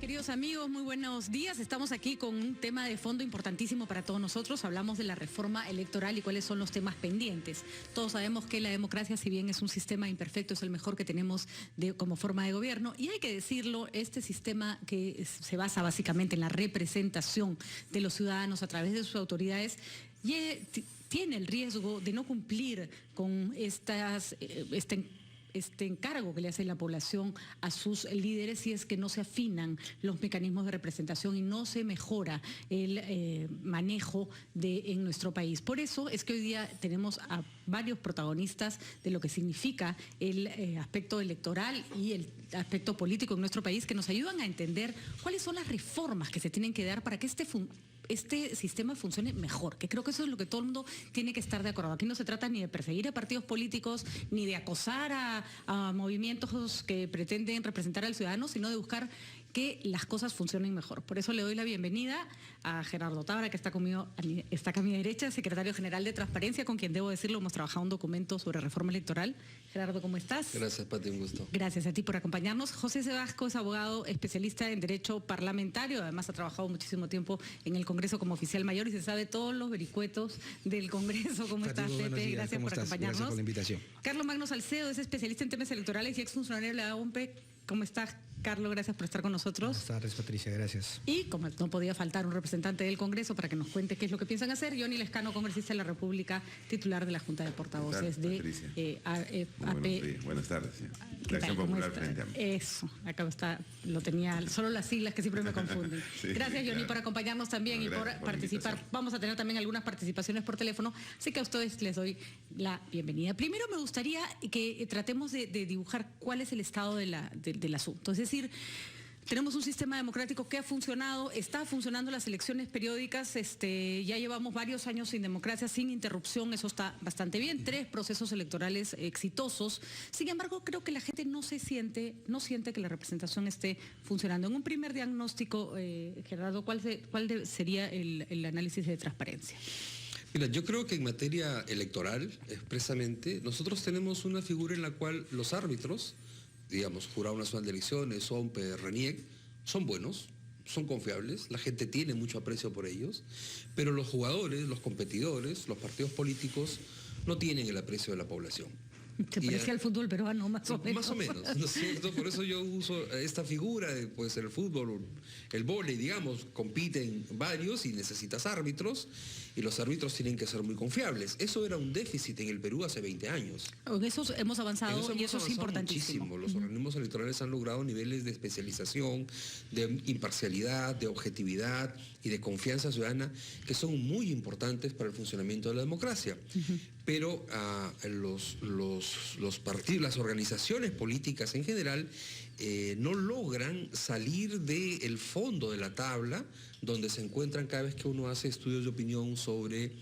Queridos amigos, muy buenos días. Estamos aquí con un tema de fondo importantísimo para todos nosotros. Hablamos de la reforma electoral y cuáles son los temas pendientes. Todos sabemos que la democracia, si bien es un sistema imperfecto, es el mejor que tenemos como forma de gobierno. Y hay que decirlo, este sistema que se basa básicamente en la representación de los ciudadanos a través de sus autoridades, tiene el riesgo de no cumplir con este encargo que le hace la población a sus líderes si es que no se afinan los mecanismos de representación y no se mejora el manejo en nuestro país. Por eso es que hoy día tenemos a varios protagonistas de lo que significa el aspecto electoral y el aspecto político en nuestro país, que nos ayudan a entender cuáles son las reformas que se tienen que dar para que este sistema funcione mejor, que creo que eso es lo que todo el mundo tiene que estar de acuerdo. Aquí no se trata ni de perseguir a partidos políticos, ni de acosar a movimientos que pretenden representar al ciudadano, sino de buscar que las cosas funcionen mejor. Por eso le doy la bienvenida a Gerardo Tábara, que está conmigo, está acá a mi derecha, secretario general de Transparencia, con quien debo decirlo, hemos trabajado un documento sobre reforma electoral. Gerardo, ¿cómo estás? Gracias, Pati, un gusto. Gracias a ti por acompañarnos. José Sebasco es abogado especialista en Derecho Parlamentario, además ha trabajado muchísimo tiempo en el Congreso como oficial mayor y se sabe todos los vericuetos del Congreso. ¿Cómo estás, Pepe? Gracias por acompañarnos. Gracias por la invitación. Carlos Magno Salcedo es especialista en temas electorales y exfuncionario de la OMPE. ¿Cómo estás, Carlos? Gracias por estar con nosotros. Buenas tardes, Patricia, gracias. Y como no podía faltar un representante del Congreso para que nos cuente qué es lo que piensan hacer, Johnny Lescano, congresista de la República, titular de la Junta de Portavoces de AP. Buenas tardes. La Acción Popular Frente Amplio. Eso, acá está, lo tenía, solo las siglas que siempre me confunden. Sí, gracias, Johnny, por acompañarnos también y por participar. Vamos a tener también algunas participaciones por teléfono, así que a ustedes les doy la bienvenida. Primero me gustaría que tratemos de dibujar cuál es el estado del asunto. Es decir, tenemos un sistema democrático que ha funcionado, está funcionando las elecciones periódicas, ya llevamos varios años sin democracia, sin interrupción, eso está bastante bien, 3 procesos electorales exitosos. Sin embargo, creo que la gente no siente que la representación esté funcionando. En un primer diagnóstico, Gerardo, ¿cuál sería el análisis de transparencia? Mira, yo creo que en materia electoral, expresamente, nosotros tenemos una figura en la cual los árbitros, digamos, Jurado Nacional de Elecciones, OMPE, RENIEC, son buenos, son confiables, la gente tiene mucho aprecio por ellos, pero los jugadores, los competidores, los partidos políticos no tienen el aprecio de la población. ¿Te parece al fútbol peruano más o menos? Más o menos, ¿no es cierto? Por eso yo uso esta figura de, pues, el fútbol, el vóley, digamos, compiten varios y necesitas árbitros, y los árbitros tienen que ser muy confiables. Eso era un déficit en el Perú hace 20 años. En eso hemos avanzado y eso es importantísimo. Muchísimo. Los organismos electorales han logrado niveles de especialización, de imparcialidad, de objetividad y de confianza ciudadana que son muy importantes para el funcionamiento de la democracia. Pero los partidos, las organizaciones políticas en general, no logran salir del fondo de la tabla donde se encuentran cada vez que uno hace estudios de opinión sobre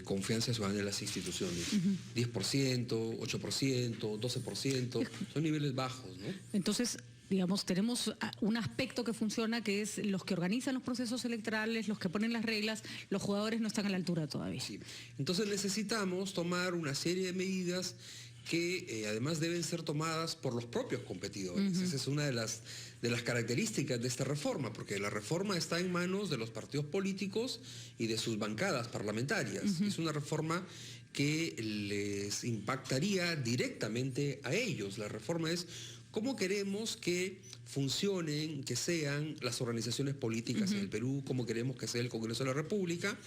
confianza ciudadana en las instituciones. 10%, 8%, 12%, son niveles bajos, ¿no? Entonces, digamos, tenemos un aspecto que funciona, que es los que organizan los procesos electorales, los que ponen las reglas, los jugadores no están a la altura todavía. Sí. Entonces necesitamos tomar una serie de medidas que además deben ser tomadas por los propios competidores. Esa es una de las características de esta reforma, porque la reforma está en manos de los partidos políticos y de sus bancadas parlamentarias. Es una reforma que les impactaría directamente a ellos. La reforma es cómo queremos que funcionen, que sean las organizaciones políticas en el Perú, cómo queremos que sea el Congreso de la República,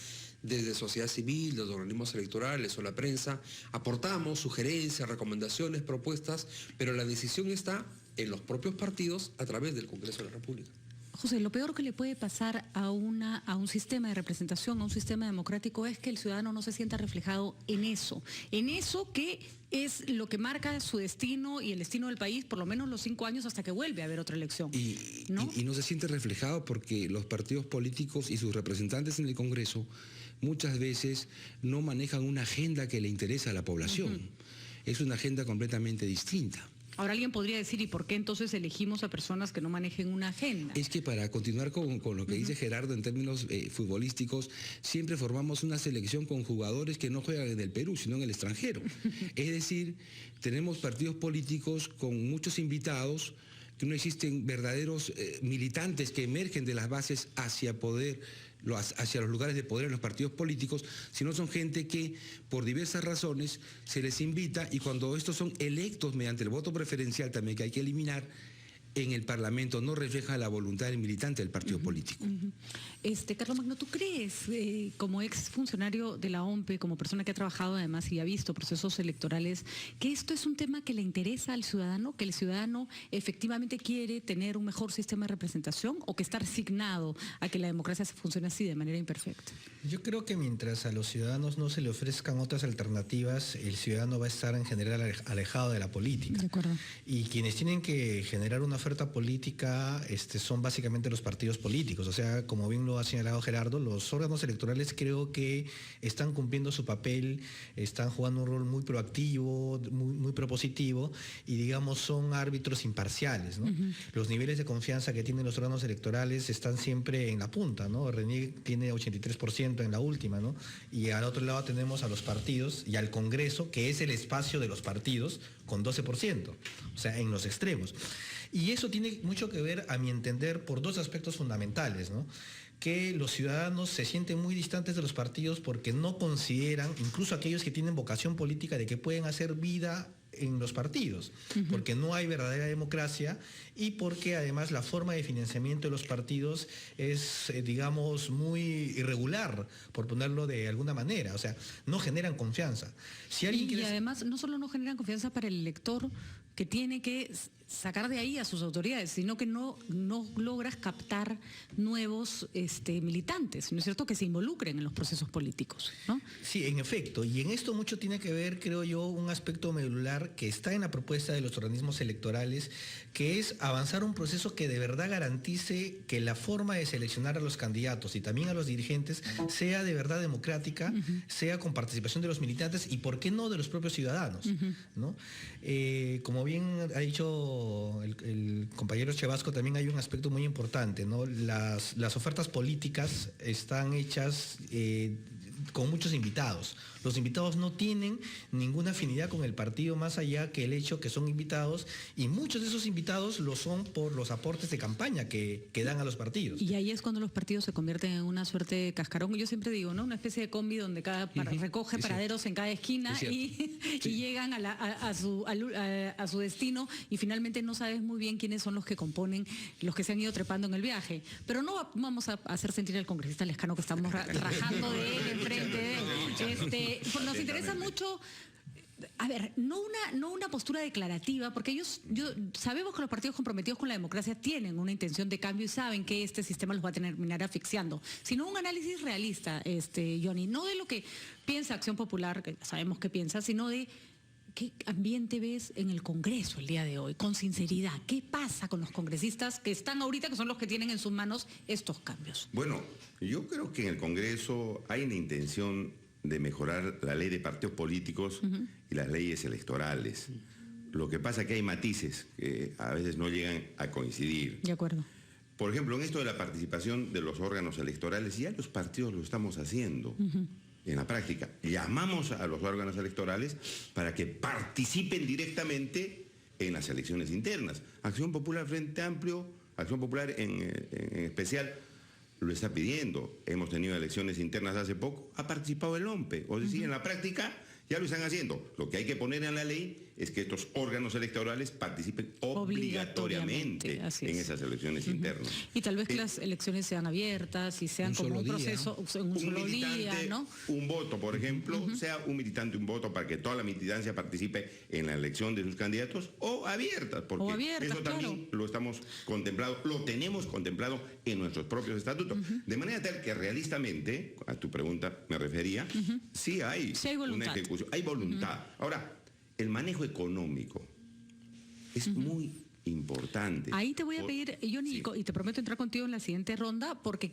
desde sociedad civil, los organismos electorales o la prensa, aportamos sugerencias, recomendaciones, propuestas, pero la decisión está en los propios partidos a través del Congreso de la República. José, lo peor que le puede pasar a un sistema de representación, a un sistema democrático, es que el ciudadano no se sienta reflejado en eso que es lo que marca su destino y el destino del país, por lo menos los 5 años hasta que vuelve a haber otra elección. Y no se siente reflejado porque los partidos políticos y sus representantes en el Congreso muchas veces no manejan una agenda que le interesa a la población. Es una agenda completamente distinta. Ahora alguien podría decir, ¿y por qué entonces elegimos a personas que no manejen una agenda? Es que para continuar con lo que dice Gerardo en términos futbolísticos, siempre formamos una selección con jugadores que no juegan en el Perú, sino en el extranjero. Es decir, tenemos partidos políticos con muchos invitados, que no existen verdaderos militantes que emergen de las bases hacia los lugares de poder en los partidos políticos, sino son gente que por diversas razones se les invita, y cuando estos son electos mediante el voto preferencial también, que hay que eliminar, en el Parlamento no refleja la voluntad del militante del partido político. Carlos Magno, ¿tú crees, como ex funcionario de la OMPE, como persona que ha trabajado además y ha visto procesos electorales, que esto es un tema que le interesa al ciudadano, que el ciudadano efectivamente quiere tener un mejor sistema de representación, o que está resignado a que la democracia funcione así de manera imperfecta? Yo creo que mientras a los ciudadanos no se le ofrezcan otras alternativas, el ciudadano va a estar en general alejado de la política. De acuerdo. Y quienes tienen que generar una oferta política son básicamente los partidos políticos. O sea, como bien lo ha señalado Gerardo, los órganos electorales creo que están cumpliendo su papel, están jugando un rol muy proactivo, muy propositivo, y digamos son árbitros imparciales, ¿no? Los niveles de confianza que tienen los órganos electorales están siempre en la punta, ¿no? RENIEC tiene 83% en la última, ¿no? Y al otro lado tenemos a los partidos y al Congreso, que es el espacio de los partidos, con 12%, o sea, en los extremos. Y eso tiene mucho que ver, a mi entender, por dos aspectos fundamentales, ¿no? Que los ciudadanos se sienten muy distantes de los partidos porque no consideran, incluso aquellos que tienen vocación política, de que pueden hacer vida en los partidos, porque no hay verdadera democracia, y porque además la forma de financiamiento de los partidos es, digamos, muy irregular, por ponerlo de alguna manera. O sea, no generan confianza. Si alguien quiere... además no solo no generan confianza para el elector, que tiene que sacar de ahí a sus autoridades, sino que no logras captar nuevos militantes, ¿no es cierto?, que se involucren en los procesos políticos, ¿no? Sí, en efecto, y en esto mucho tiene que ver, creo yo, un aspecto medular que está en la propuesta de los organismos electorales, que es avanzar un proceso que de verdad garantice que la forma de seleccionar a los candidatos y también a los dirigentes sea de verdad democrática, sea con participación de los militantes y, ¿por qué no, de los propios ciudadanos, ¿no? Como bien ha dicho el compañero Chevasco, también hay un aspecto muy importante, ¿no? Las ofertas políticas están hechas con muchos invitados. Los invitados no tienen ninguna afinidad con el partido, más allá que el hecho que son invitados, y muchos de esos invitados lo son por los aportes de campaña que dan a los partidos. Y ahí es cuando los partidos se convierten en una suerte de cascarón. Yo siempre digo, ¿no?, una especie de combi donde recoge paraderos en cada esquina y llegan a su destino, y finalmente no sabes muy bien quiénes son los que componen, los que se han ido trepando en el viaje. Pero no vamos a hacer sentir al congresista Lescano que estamos rajando de él enfrente de él. Nos interesa mucho, a ver, no una postura declarativa, porque sabemos que los partidos comprometidos con la democracia tienen una intención de cambio y saben que este sistema los va a terminar asfixiando, sino un análisis realista, Johnny, no de lo que piensa Acción Popular, que sabemos que piensa, sino de qué ambiente ves en el Congreso el día de hoy, con sinceridad. ¿Qué pasa con los congresistas que están ahorita, que son los que tienen en sus manos estos cambios? Bueno, yo creo que en el Congreso hay una intención de mejorar la ley de partidos políticos y las leyes electorales. Lo que pasa es que hay matices que a veces no llegan a coincidir. De acuerdo. Por ejemplo, en esto de la participación de los órganos electorales, ya los partidos lo estamos haciendo en la práctica. Llamamos a los órganos electorales para que participen directamente en las elecciones internas. Acción Popular, Frente Amplio, Acción Popular en especial, lo está pidiendo. Hemos tenido elecciones internas hace poco, ha participado el OMPE. O decir, en la práctica ya lo están haciendo. Lo que hay que poner en la ley es que estos órganos electorales participen obligatoriamente en esas elecciones internas. Y tal vez que las elecciones sean abiertas y sean como un proceso, un solo día, ¿no? Un voto, por ejemplo, sea un militante un voto para que toda la militancia participe en la elección de sus candidatos, o abiertas, porque eso también lo estamos contemplado, lo tenemos contemplado en nuestros propios estatutos. De manera tal que realistamente, a tu pregunta me refería, sí hay una ejecución, hay voluntad. Ahora, el manejo económico es muy importante. Ahí te voy a pedir, Johnny, y te prometo entrar contigo en la siguiente ronda, porque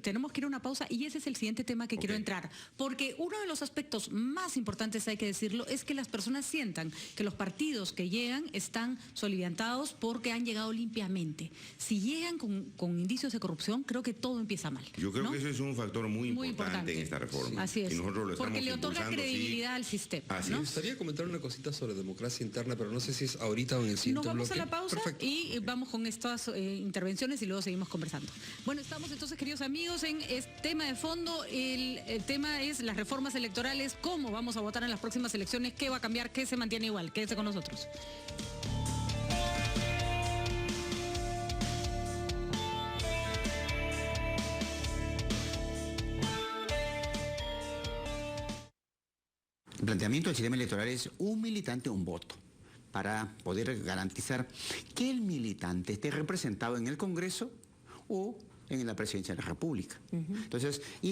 tenemos que ir a una pausa, y ese es el siguiente tema que quiero entrar. Porque uno de los aspectos más importantes, hay que decirlo, es que las personas sientan que los partidos que llegan están soliviantados porque han llegado limpiamente. Si llegan con indicios de corrupción, creo que todo empieza mal. Yo creo que eso es un factor muy importante en esta reforma. Así es. Y nosotros lo porque le otorga impulsando, credibilidad al sistema. Me gustaría comentar una cosita sobre democracia interna, pero no sé si es ahorita o en el siguiente bloque. ¿Nos vamos a la pausa? Perfecto. y vamos con estas intervenciones y luego seguimos conversando. Bueno, estamos entonces, queridos amigos, en este tema de fondo. El tema es las reformas electorales, cómo vamos a votar en las próximas elecciones, qué va a cambiar, qué se mantiene igual. Quédese con nosotros. El planteamiento del sistema electoral es un militante, un voto, para poder garantizar que el militante esté representado en el Congreso o en la Presidencia de la República. Entonces, y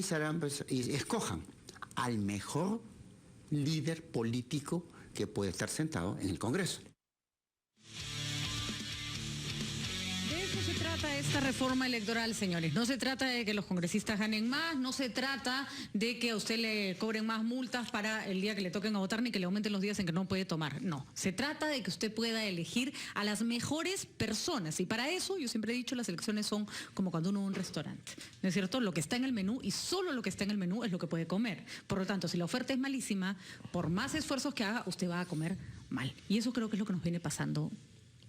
escojan al mejor líder político que puede estar sentado en el Congreso. De eso se trata esta reforma electoral, señores. No se trata de que los congresistas ganen más, no se trata de que a usted le cobren más multas para el día que le toquen a votar, ni que le aumenten los días en que no puede tomar. No, se trata de que usted pueda elegir a las mejores personas. Y para eso, yo siempre he dicho, las elecciones son como cuando uno va a un restaurante. ¿No es cierto? Lo que está en el menú y solo lo que está en el menú es lo que puede comer. Por lo tanto, si la oferta es malísima, por más esfuerzos que haga, usted va a comer mal. Y eso creo que es lo que nos viene pasando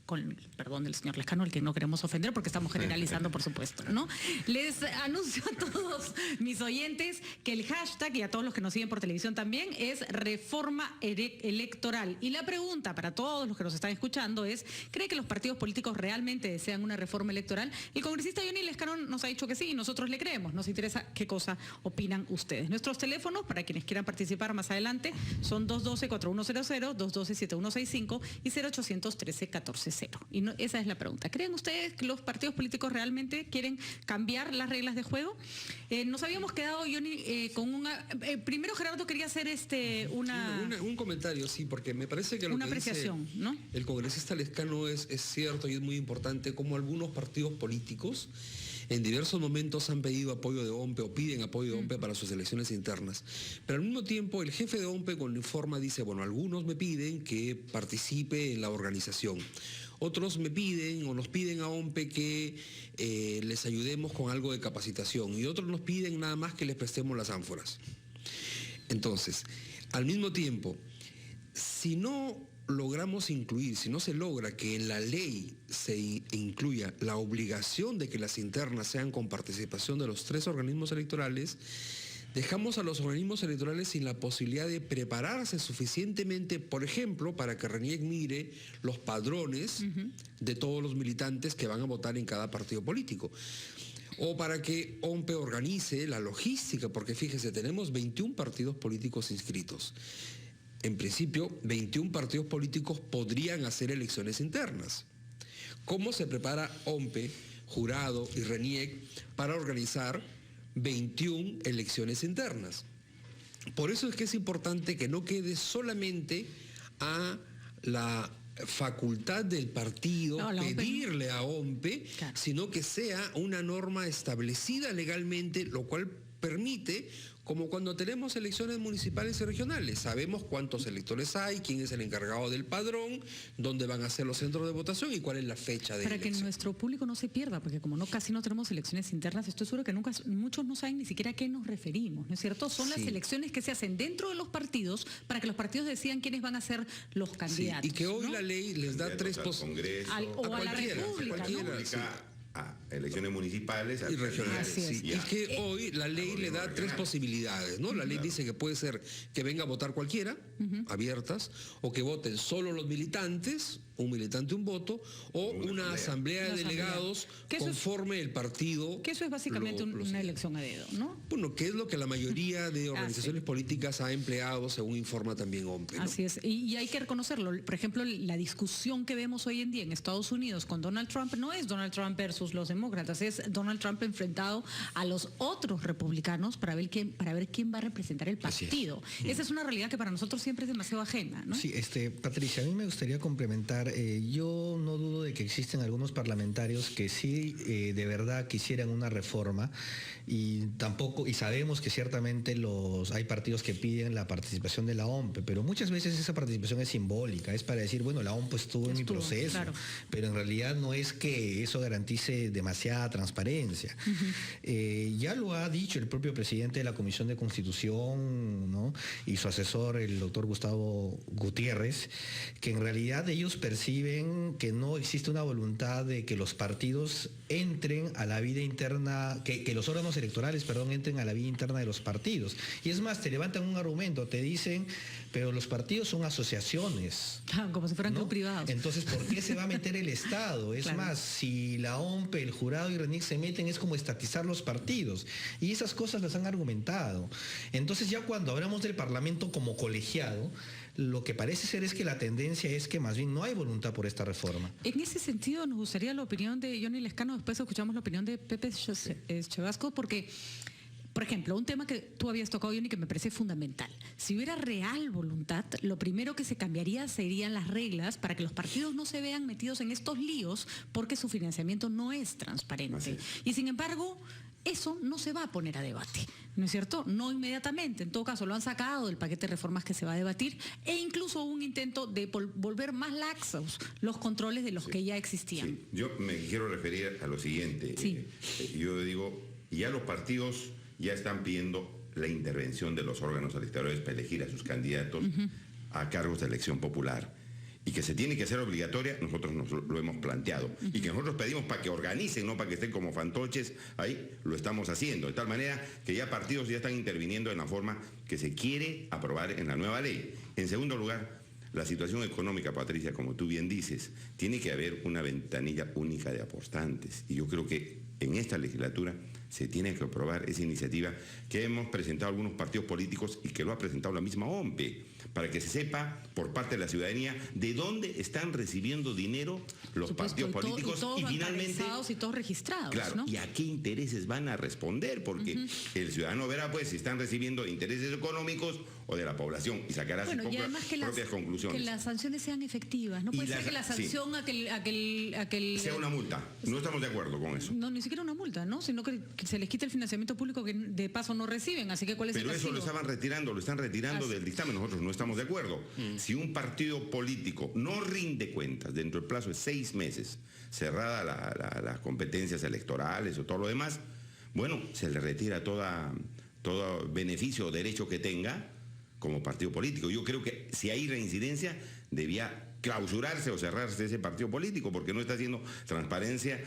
con el perdón del señor Lescano, el que no queremos ofender porque estamos generalizando, por supuesto, ¿no? Les anuncio a todos mis oyentes que el hashtag, y a todos los que nos siguen por televisión también, es reforma electoral. Y la pregunta para todos los que nos están escuchando es, ¿cree que los partidos políticos realmente desean una reforma electoral? El congresista Johnny Lescano nos ha dicho que sí, y nosotros le creemos. Nos interesa qué cosa opinan ustedes. Nuestros teléfonos, para quienes quieran participar más adelante, son 212-4100, 212-7165 y 0800-13-14. Y no, esa es la pregunta. ¿Creen ustedes que los partidos políticos realmente quieren cambiar las reglas de juego? Nos habíamos quedado, Johnny, con una... primero Gerardo quería hacer un comentario, sí, porque me parece que lo una que apreciación, dice ¿no? el congresista Lescano es cierto y es muy importante, como algunos partidos políticos en diversos momentos han pedido apoyo de OMPE o piden apoyo de OMPE para sus elecciones internas. Pero al mismo tiempo el jefe de OMPE con el informa dice, bueno, algunos me piden que participe en la organización. Otros me piden o nos piden a OMPE que les ayudemos con algo de capacitación y otros nos piden nada más que les prestemos las ánforas. Entonces, al mismo tiempo, si no logramos incluir, si no se logra que en la ley se incluya la obligación de que las internas sean con participación de los 3 organismos electorales, dejamos a los organismos electorales sin la posibilidad de prepararse suficientemente, por ejemplo, para que RENIEC mire los padrones de todos los militantes que van a votar en cada partido político. O para que OMPE organice la logística, porque fíjese, tenemos 21 partidos políticos inscritos. En principio, 21 partidos políticos podrían hacer elecciones internas. ¿Cómo se prepara OMPE, jurado y RENIEC para organizar 21 elecciones internas? Por eso es que es importante que no quede solamente a la facultad del partido pedirle a OMPE, claro, sino que sea una norma establecida legalmente, lo cual permite, como cuando tenemos elecciones municipales y regionales, sabemos cuántos electores hay, quién es el encargado del padrón, dónde van a ser los centros de votación y cuál es la fecha de elección. Para que nuestro público no se pierda, porque como casi no tenemos elecciones internas, estoy seguro que muchos no saben ni siquiera a qué nos referimos, ¿no es cierto? Son las elecciones que se hacen dentro de los partidos para que los partidos decidan quiénes van a ser los candidatos. Sí, y que hoy, ¿no?, la ley les da 3 posibilidades. O a la República, ¿no? A elecciones municipales y regionales. Sí. Y que hoy la ley le da 3 posibilidades, ¿no? La ley dice que puede ser que venga a votar cualquiera, abiertas, o que voten solo los militantes, un militante un voto, o una asamblea de delegados conforme el partido. Que eso es básicamente una elección a dedo, ¿no? Bueno, que es lo que la mayoría de organizaciones políticas ha empleado, según informa también OMPE, ¿no? Así es, y hay que reconocerlo. Por ejemplo, la discusión que vemos hoy en día en Estados Unidos con Donald Trump no es Donald Trump versus los demócratas, es Donald Trump enfrentado a los otros republicanos para ver quién va a representar el partido. Esa es una realidad que para nosotros siempre es demasiado ajena, ¿no? Sí, Patricia, a mí me gustaría complementar. Yo no dudo de que existen algunos parlamentarios que sí de verdad quisieran una reforma y sabemos que ciertamente hay partidos que piden la participación de la OMPE, pero muchas veces esa participación es simbólica, es para decir, bueno, la OMPE estuvo en mi proceso, claro, pero en realidad no es que eso garantice demasiada transparencia. Ya lo ha dicho el propio presidente de la Comisión de Constitución, ¿no?, y su asesor, el doctor Gustavo Gutiérrez, que en realidad ellos perciben que no existe una voluntad de que los partidos entren a la vida interna, que los órganos electorales, perdón, entren a la vida interna de los partidos. Y es más, te levantan un argumento, te dicen, pero los partidos son asociaciones. Como si fueran ¿no? privados. Entonces, ¿por qué se va a meter el Estado? Es Claro. más, si la OMP, el jurado y RENIC se meten, es como estatizar los partidos. Y esas cosas las han argumentado. Entonces, ya cuando hablamos del Parlamento como colegiado, lo que parece ser es que la tendencia es que más bien no hay voluntad por esta reforma. En ese sentido, nos gustaría la opinión de Johnny Lescano, después escuchamos la opinión de Pepe Chavasco, porque, por ejemplo, un tema que tú habías tocado, Johnny, que me parece fundamental. Si hubiera real voluntad, lo primero que se cambiaría serían las reglas para que los partidos no se vean metidos en estos líos porque su financiamiento no es transparente. Y sin embargo, eso no se va a poner a debate, ¿no es cierto? No inmediatamente, en todo caso lo han sacado del paquete de reformas que se va a debatir e incluso un intento de volver más laxos los controles de los que ya existían. Sí. Yo me quiero referir a lo siguiente. Sí. Yo digo, ya los partidos ya están pidiendo la intervención de los órganos electorales para elegir a sus candidatos a cargos de elección popular. Y que se tiene que hacer obligatoria, nosotros nos lo hemos planteado. Y que nosotros pedimos para que organicen, no para que estén como fantoches, ahí lo estamos haciendo. De tal manera que ya partidos ya están interviniendo en la forma que se quiere aprobar en la nueva ley. En segundo lugar, la situación económica, Patricia, como tú bien dices, tiene que haber una ventanilla única de aportantes. Y yo creo que en esta legislatura se tiene que aprobar esa iniciativa que hemos presentado algunos partidos políticos y que lo ha presentado la misma OMP, para que se sepa por parte de la ciudadanía de dónde están recibiendo dinero los partidos políticos y todos finalmente y todos registrados, claro, ¿no? y a qué intereses van a responder, porque el ciudadano verá pues si están recibiendo intereses económicos o de la población y sacará sus y además propias conclusiones. Que las sanciones sean efectivas. No puede ser que la sanción sea una multa. No estamos de acuerdo con eso. No, ni siquiera una multa, ¿no? Sino que se les quite el financiamiento público que de paso no reciben. Así que ¿cuál es el castigo? Pero eso lo están retirando del dictamen. Nosotros no estamos de acuerdo. Si un partido político no rinde cuentas dentro del plazo de 6 meses, cerrada las competencias electorales o todo lo demás, bueno, se le retira todo beneficio o derecho que tenga como partido político. Yo creo que si hay reincidencia, debía clausurarse o cerrarse ese partido político porque no está siendo transparente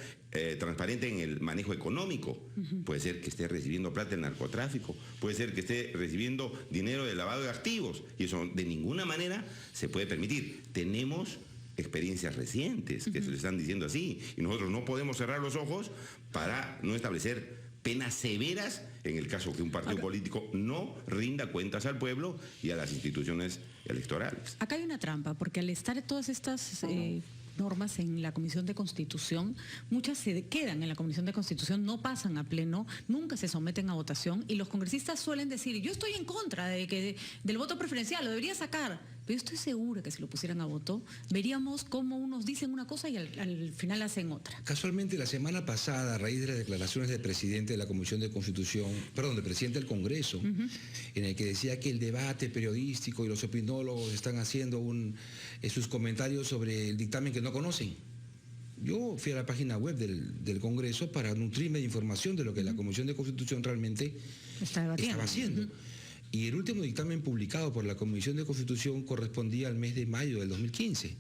en el manejo económico. Puede ser que esté recibiendo plata del narcotráfico, puede ser que esté recibiendo dinero de lavado de activos y eso de ninguna manera se puede permitir. Tenemos experiencias recientes que se le están diciendo así y nosotros no podemos cerrar los ojos para no establecer penas severas en el caso que un partido político no rinda cuentas al pueblo y a las instituciones electorales. Acá hay una trampa, porque al estar todas estas normas en la Comisión de Constitución, muchas se quedan en la Comisión de Constitución, no pasan a pleno, nunca se someten a votación y los congresistas suelen decir, yo estoy en contra del voto preferencial, lo debería sacar. Pero yo estoy segura que si lo pusieran a voto, veríamos cómo unos dicen una cosa y al final hacen otra. Casualmente, la semana pasada, a raíz de las declaraciones del presidente de la Comisión de Constitución, del presidente del Congreso, en el que decía que el debate periodístico y los opinólogos están haciendo sus comentarios sobre el dictamen que no conocen. Yo fui a la página web del Congreso para nutrirme de información de lo que la Comisión de Constitución realmente estaba haciendo. Y el último dictamen publicado por la Comisión de Constitución correspondía al mes de mayo del 2015.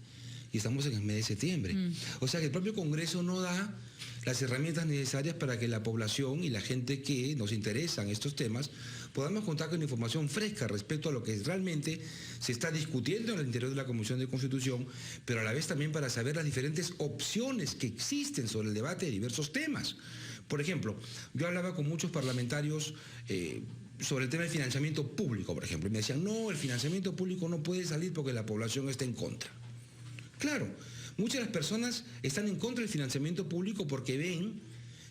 Y estamos en el mes de septiembre. O sea que el propio Congreso no da las herramientas necesarias para que la población y la gente que nos interesan estos temas podamos contar con información fresca respecto a lo que realmente se está discutiendo en el interior de la Comisión de Constitución, pero a la vez también para saber las diferentes opciones que existen sobre el debate de diversos temas. Por ejemplo, yo hablaba con muchos parlamentarios sobre el tema del financiamiento público, por ejemplo, y me decían, no, el financiamiento público no puede salir porque la población está en contra. Claro, muchas de las personas están en contra del financiamiento público porque ven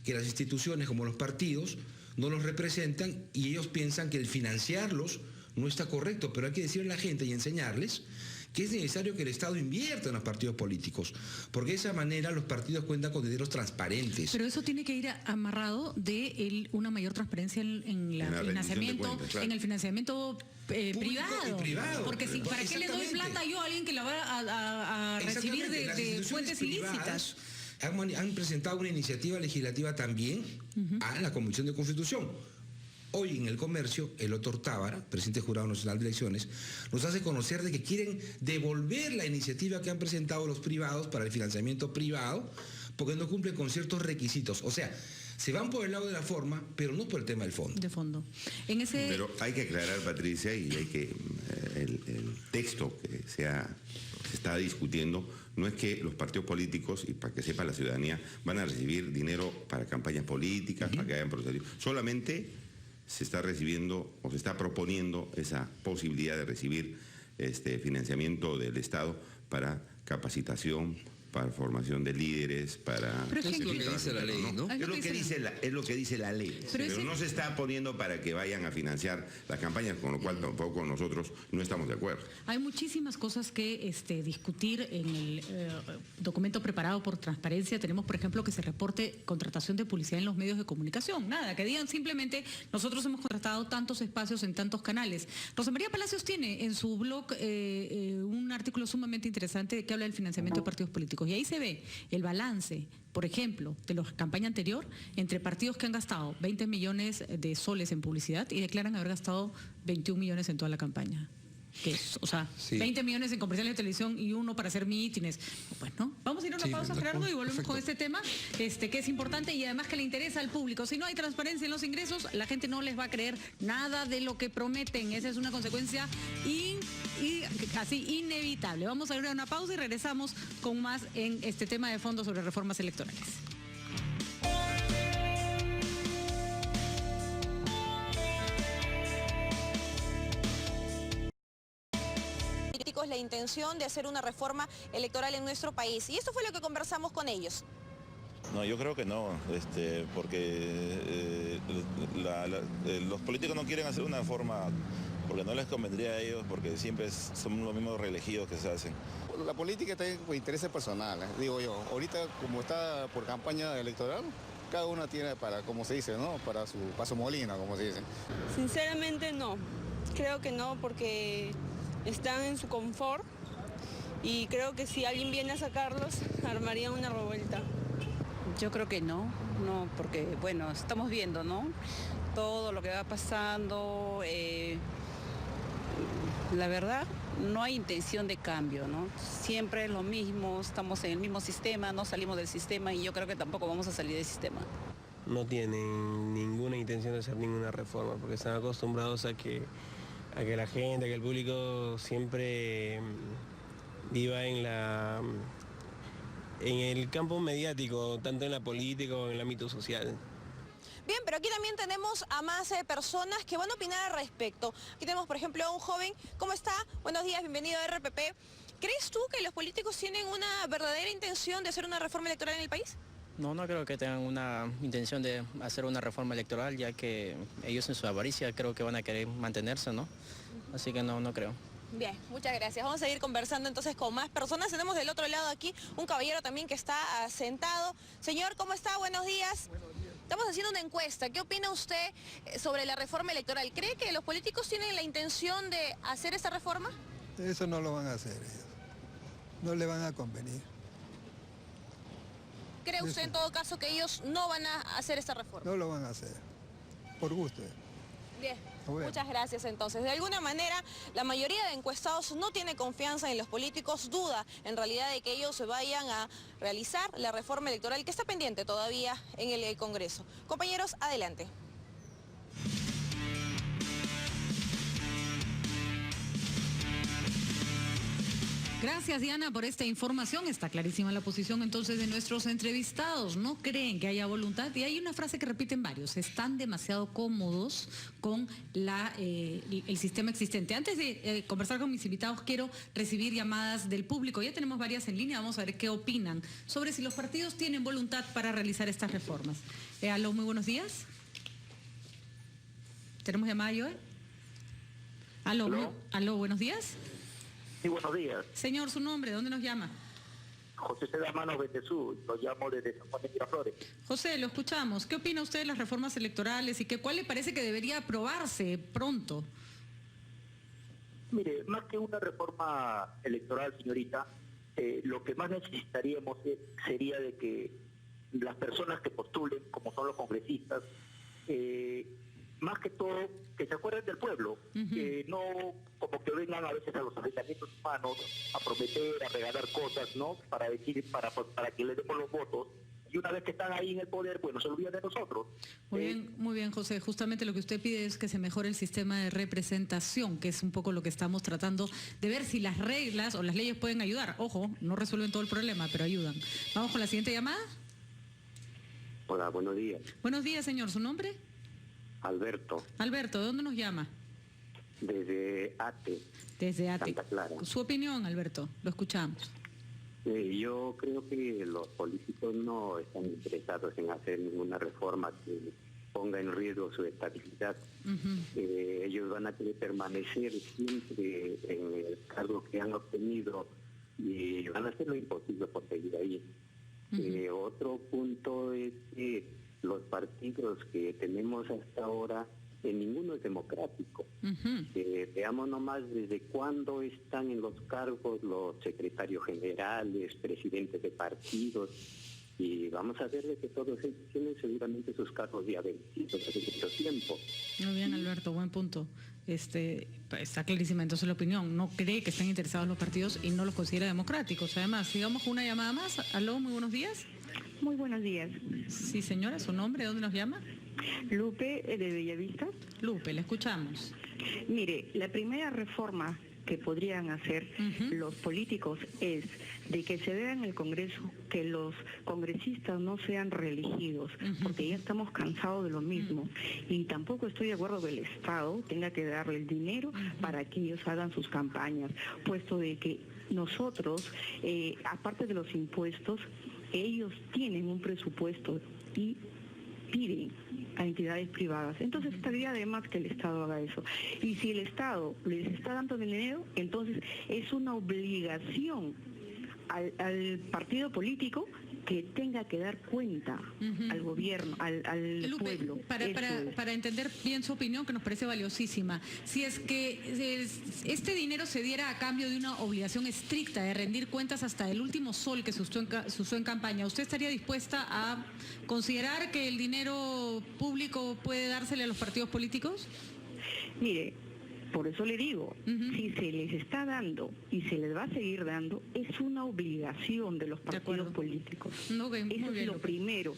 que las instituciones como los partidos no los representan y ellos piensan que el financiarlos no está correcto, pero hay que decirle a la gente y enseñarles que es necesario que el Estado invierta en los partidos políticos, porque de esa manera los partidos cuentan con dineros transparentes. Pero eso tiene que ir amarrado de una mayor transparencia en el financiamiento, claro, en el financiamiento privado. Porque ¿para qué le doy plata yo a alguien que la va a recibir de fuentes ilícitas? Han presentado una iniciativa legislativa también a la Comisión de Constitución. Hoy en El Comercio, el doctor Tábara, presidente del Jurado Nacional de Elecciones, nos hace conocer de que quieren devolver la iniciativa que han presentado los privados para el financiamiento privado, porque no cumplen con ciertos requisitos. O sea, se van por el lado de la forma, pero no por el tema del fondo. De fondo. Pero hay que aclarar, Patricia, y hay que el texto que se está discutiendo no es que los partidos políticos, y para que sepa la ciudadanía, van a recibir dinero para campañas políticas, para que hagan procedimientos. Solamente se está recibiendo o se está proponiendo esa posibilidad de recibir financiamiento del Estado para capacitación, para formación de líderes, para... Pero es lo que dice la ley, ¿no? Es lo que dice la ley, pero no se está poniendo para que vayan a financiar las campañas, con lo cual tampoco nosotros no estamos de acuerdo. Hay muchísimas cosas que discutir en el documento preparado por Transparencia. Tenemos, por ejemplo, que se reporte contratación de publicidad en los medios de comunicación. Nada, que digan simplemente, nosotros hemos contratado tantos espacios en tantos canales. Rosa María Palacios tiene en su blog un artículo sumamente interesante que habla del financiamiento de partidos políticos. Y ahí se ve el balance, por ejemplo, de la campaña anterior, entre partidos que han gastado 20 millones de soles en publicidad y declaran haber gastado 21 millones en toda la campaña. Que es, o sea, sí. 20 millones en comerciales de televisión y uno para hacer mítines. Pues no. Vamos a ir a una pausa, Gerardo, y volvemos con este tema, que es importante y además que le interesa al público. Si no hay transparencia en los ingresos, la gente no les va a creer nada de lo que prometen. Esa es una consecuencia casi inevitable. Vamos a ir a una pausa y regresamos con más en este tema de fondo sobre reformas electorales. La intención de hacer una reforma electoral en nuestro país. Y esto fue lo que conversamos con ellos. No, yo creo que no, porque los políticos no quieren hacer una reforma porque no les convendría a ellos, porque siempre son los mismos reelegidos que se hacen. La política está por intereses personales, digo yo. Ahorita, como está por campaña electoral, cada uno tiene para, como se dice, ¿no? Para su molino, como se dice. Sinceramente no, creo que no, porque están en su confort y creo que si alguien viene a sacarlos, armarían una revuelta. Yo creo que no, porque bueno, estamos viendo, ¿no? Todo lo que va pasando, la verdad, no hay intención de cambio, ¿no? Siempre es lo mismo, estamos en el mismo sistema, no salimos del sistema y yo creo que tampoco vamos a salir del sistema. No tienen ninguna intención de hacer ninguna reforma, porque están acostumbrados a que la gente, que el público siempre viva en el campo mediático, tanto en la política como en el ámbito social. Bien, pero aquí también tenemos a más personas que van a opinar al respecto. Aquí tenemos, por ejemplo, a un joven. ¿Cómo está? Buenos días, bienvenido a RPP. ¿Crees tú que los políticos tienen una verdadera intención de hacer una reforma electoral en el país? No creo que tengan una intención de hacer una reforma electoral, ya que ellos en su avaricia creo que van a querer mantenerse, ¿no? Así que no creo. Bien, muchas gracias. Vamos a seguir conversando entonces con más personas. Tenemos del otro lado aquí un caballero también que está sentado. Señor, ¿cómo está? Buenos días. Estamos haciendo una encuesta. ¿Qué opina usted sobre la reforma electoral? ¿Cree que los políticos tienen la intención de hacer esta reforma? Eso no lo van a hacer ellos. No le van a convenir. ¿Cree usted en todo caso que ellos no van a hacer esta reforma? No lo van a hacer, por gusto. Bien, muchas gracias entonces. De alguna manera, la mayoría de encuestados no tiene confianza en los políticos, duda en realidad de que ellos se vayan a realizar la reforma electoral que está pendiente todavía en el Congreso. Compañeros, adelante. Gracias, Diana, por esta información. Está clarísima la posición entonces de nuestros entrevistados. No creen que haya voluntad. Y hay una frase que repiten varios. Están demasiado cómodos con el sistema existente. Antes de conversar con mis invitados, quiero recibir llamadas del público. Ya tenemos varias en línea. Vamos a ver qué opinan sobre si los partidos tienen voluntad para realizar estas reformas. Aló, muy buenos días. ¿Tenemos llamada, Joel? Aló, buenos días. Sí, buenos días. Señor, su nombre, ¿dónde nos llama? José Sedamano Betesú, lo llamo desde San Juan de Miraflores. José, lo escuchamos. ¿Qué opina usted de las reformas electorales y cuál le parece que debería aprobarse pronto? Mire, más que una reforma electoral, señorita, lo que más necesitaríamos sería de que las personas que postulen, como son los congresistas, más que todo, que se acuerden del pueblo, que no como que vengan a veces a los asentamientos humanos a prometer, a regalar cosas, ¿no? Para decir, para que les demos los votos. Y una vez que están ahí en el poder, pues no se olviden de nosotros. Muy bien, José. Justamente lo que usted pide es que se mejore el sistema de representación, que es un poco lo que estamos tratando de ver si las reglas o las leyes pueden ayudar. Ojo, no resuelven todo el problema, pero ayudan. Vamos con la siguiente llamada. Hola, buenos días. Buenos días, señor. ¿Su nombre? Alberto. Alberto, ¿de dónde nos llama? Desde ATE. Desde ATE. Santa Clara. Su opinión, Alberto, lo escuchamos. Yo creo que los políticos no están interesados en hacer ninguna reforma que ponga en riesgo su estabilidad. Ellos van a querer permanecer siempre en el cargo que han obtenido y van a hacer lo imposible por seguir ahí. Otro punto es que los partidos que tenemos hasta ahora, ninguno es democrático. Veamos nomás desde cuándo están en los cargos los secretarios generales, presidentes de partidos, y vamos a ver de que todos ellos tienen seguramente sus cargos ya vencidos hace mucho tiempo. Muy bien, Alberto, buen punto. Está clarísima entonces la opinión. No cree que estén interesados los partidos y no los considera democráticos. Además, sigamos con una llamada más. Aló, muy buenos días. Muy buenos días. Sí, señora, ¿su nombre? ¿De dónde nos llama? Lupe, de Bellavista. Lupe, le escuchamos. Mire, la primera reforma que podrían hacer los políticos es de que se vea en el Congreso que los congresistas no sean reelegidos, porque ya estamos cansados de lo mismo. Y tampoco estoy de acuerdo que el Estado tenga que darle el dinero para que ellos hagan sus campañas, puesto de que nosotros, aparte de los impuestos, ellos tienen un presupuesto y piden a entidades privadas. Entonces estaría de más que el Estado haga eso. Y si el Estado les está dando dinero, entonces es una obligación al partido político que tenga que dar cuenta al gobierno, al Lupe, pueblo. Para entender bien su opinión, que nos parece valiosísima, si es que este dinero se diera a cambio de una obligación estricta de rendir cuentas hasta el último sol que se usó en campaña, ¿usted estaría dispuesta a considerar que el dinero público puede dársele a los partidos políticos? Mire, por eso le digo, si se les está dando y se les va a seguir dando, es una obligación de los partidos políticos. Eso es lo primero.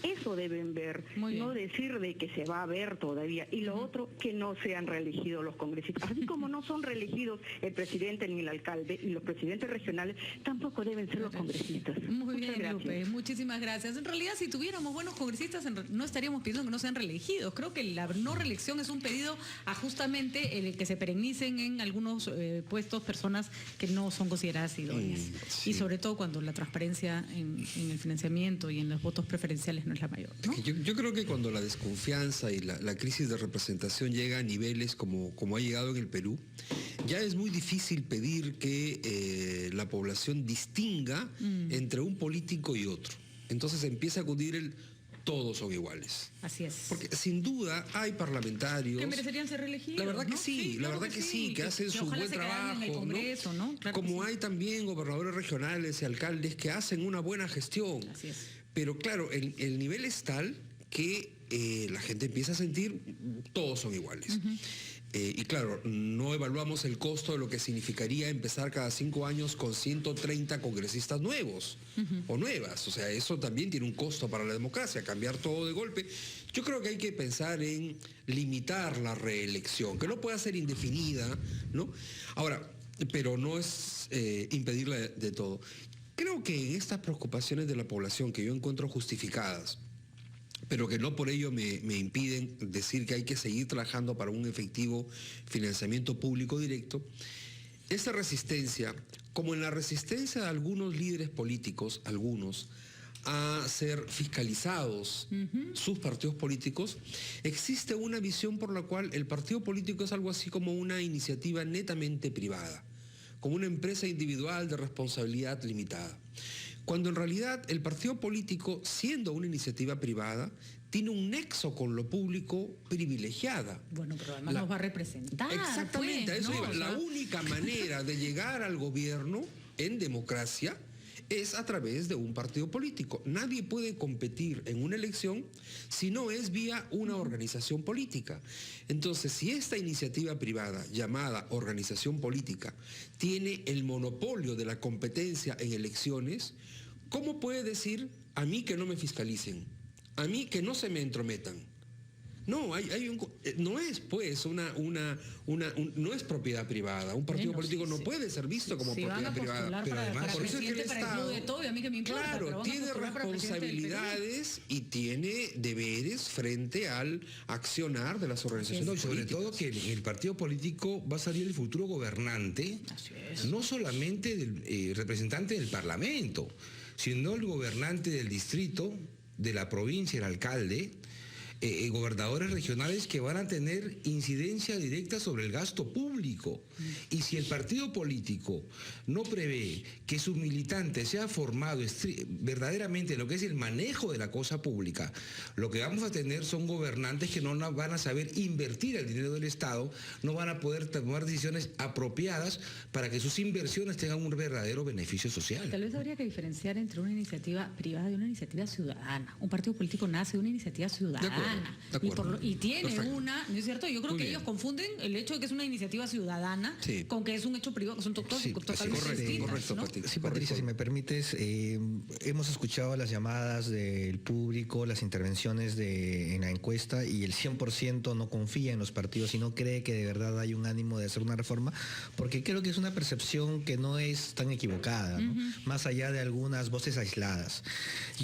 Eso deben ver, no decir de que se va a ver todavía. Y lo otro, que no sean reelegidos los congresistas. Así como no son reelegidos el presidente ni el alcalde, y los presidentes regionales tampoco deben ser los congresistas. Muy bien, Lupe, muchísimas gracias. En realidad, si tuviéramos buenos congresistas, no estaríamos pidiendo que no sean reelegidos. Creo que la no reelección es un pedido a justamente el que se perennicen en algunos puestos personas que no son consideradas idóneas. Y sobre todo cuando la transparencia en el financiamiento y en los votos preferenciales no es la mayor, ¿no? Yo creo que cuando la desconfianza y la crisis de representación llega a niveles como ha llegado en el Perú, ya es muy difícil pedir que la población distinga entre un político y otro. Entonces empieza a acudir todos son iguales. Así es. Porque sin duda hay parlamentarios... que merecerían ser reelegidos. La verdad que ¿no? sí, la verdad que sí, que hacen su buen trabajo. En el Congreso, ¿no? Claro, como hay también gobernadores regionales y alcaldes que hacen una buena gestión. Así es. Pero claro, el nivel es tal que la gente empieza a sentir todos son iguales. Y claro, no evaluamos el costo de lo que significaría empezar cada 5 años con 130 congresistas nuevos o nuevas. O sea, eso también tiene un costo para la democracia, cambiar todo de golpe. Yo creo que hay que pensar en limitar la reelección, que no pueda ser indefinida, ¿no? Ahora, pero no es impedirla de todo. Creo que en estas preocupaciones de la población que yo encuentro justificadas, pero que no por ello me impiden decir que hay que seguir trabajando para un efectivo financiamiento público directo, esa resistencia, como en la resistencia de algunos líderes políticos, a ser fiscalizados sus partidos políticos, existe una visión por la cual el partido político es algo así como una iniciativa netamente privada, como una empresa individual de responsabilidad limitada. Cuando en realidad el partido político, siendo una iniciativa privada, tiene un nexo con lo público privilegiada. Bueno, pero además nos va a representar. Exactamente, pues, a eso ¿no? iba. La única manera de llegar al gobierno en democracia es a través de un partido político. Nadie puede competir en una elección si no es vía una organización política. Entonces, si esta iniciativa privada llamada organización política tiene el monopolio de la competencia en elecciones, ¿cómo puede decir a mí que no me fiscalicen? A mí que no se me entrometan. No, no es pues no es propiedad privada. Un partido político no puede ser visto como propiedad privada. Pero además, por eso es que el Estado, claro, tiene responsabilidades y tiene deberes frente al accionar de las organizaciones políticas. Sobre todo que el partido político va a salir el futuro gobernante, no solamente del representante del Parlamento, sino el gobernante del distrito, de la provincia, el alcalde, gobernadores regionales que van a tener incidencia directa sobre el gasto público. Y si el partido político no prevé que su militante sea formado verdaderamente en lo que es el manejo de la cosa pública, lo que vamos a tener son gobernantes que no van a saber invertir el dinero del Estado, no van a poder tomar decisiones apropiadas para que sus inversiones tengan un verdadero beneficio social. Tal vez habría que diferenciar entre una iniciativa privada y una iniciativa ciudadana. Un partido político nace de una iniciativa ciudadana. De acuerdo. Y tiene Perfecto. una, ¿no es cierto? Yo creo que ellos confunden el hecho de que es una iniciativa ciudadana con que es un hecho privado, que son totalmente distintas, ¿no? Sí, Patricia, si me permites, hemos escuchado las llamadas del público, las intervenciones en la encuesta, y el 100% no confía en los partidos y no cree que de verdad hay un ánimo de hacer una reforma, porque creo que es una percepción que no es tan equivocada, ¿no? Más allá de algunas voces aisladas.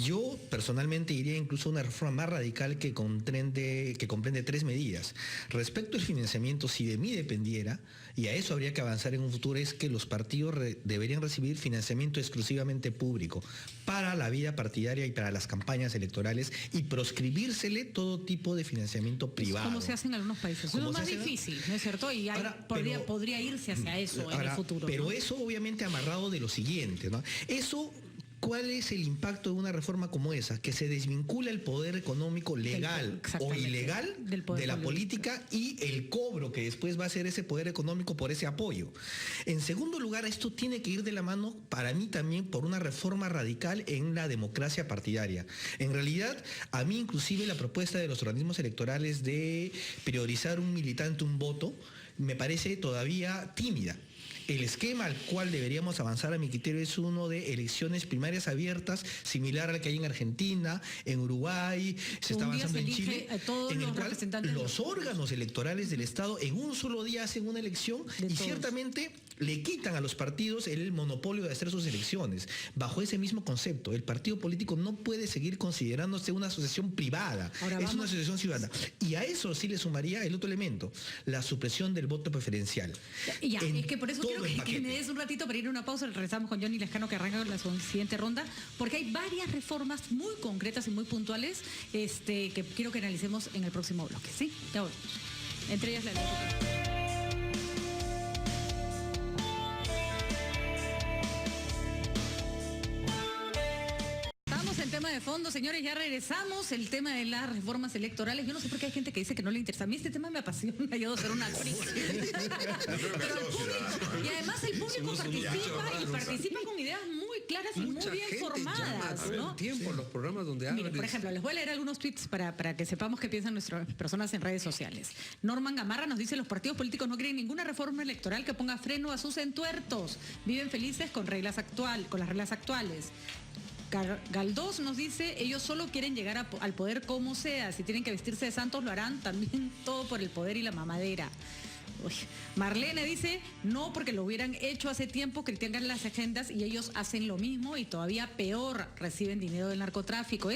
Yo personalmente iría incluso a una reforma más radical que comprende 3 medidas. Respecto al financiamiento, si de mí dependiera, y a eso habría que avanzar en un futuro, es que los partidos deberían recibir financiamiento exclusivamente público para la vida partidaria y para las campañas electorales, y proscribírsele todo tipo de financiamiento privado. Como se hace en algunos países. Es lo más difícil, ¿no es cierto? Y podría irse hacia eso en el futuro. Pero ¿no? Eso obviamente amarrado de lo siguiente, ¿no? Eso... ¿Cuál es el impacto de una reforma como esa? Que se desvincula el poder económico legal o ilegal de la política y el cobro que después va a hacer ese poder económico por ese apoyo. En segundo lugar, esto tiene que ir de la mano, para mí también, por una reforma radical en la democracia partidaria. En realidad, a mí inclusive la propuesta de los organismos electorales de priorizar un militante, un voto, me parece todavía tímida. El esquema al cual deberíamos avanzar, a mi criterio, es uno de elecciones primarias abiertas, similar al que hay en Argentina, en Uruguay, se está avanzando en Chile, en el cual los órganos electorales del Estado en un solo día hacen una elección y ciertamente le quitan a los partidos el monopolio de hacer sus elecciones. Bajo ese mismo concepto, el partido político no puede seguir considerándose una asociación privada, es una asociación ciudadana. Y a eso sí le sumaría el otro elemento, la supresión del voto preferencial. Ya, es que por eso quiero que me des un ratito para ir a una pausa. Regresamos con Johnny Lescano, que arranca con la siguiente ronda, porque hay varias reformas muy concretas y muy puntuales que quiero que analicemos en el próximo bloque. ¿Sí? Ya volvemos. Entre ellas la ley. Tema de fondo, señores, ya regresamos. El tema de las reformas electorales. Yo no sé por qué hay gente que dice que no le interesa. A mí este tema me apasiona. Yo debo ser una actriz. Y además el público participa con ideas muy claras y muy bien formadas, ¿no? Tiempo en los programas donde hablan. Por ejemplo, les voy a leer algunos tweets para que sepamos qué piensan nuestras personas en redes sociales. Norman Gamarra nos dice: los partidos políticos no quieren ninguna reforma electoral que ponga freno a sus entuertos. Viven felices con las reglas actuales. Galdós nos dice: ellos solo quieren llegar al poder como sea, si tienen que vestirse de santos lo harán, también todo por el poder y la mamadera. Uy. Marlene dice: no, porque lo hubieran hecho hace tiempo, critican las agendas y ellos hacen lo mismo y todavía peor, reciben dinero del narcotráfico.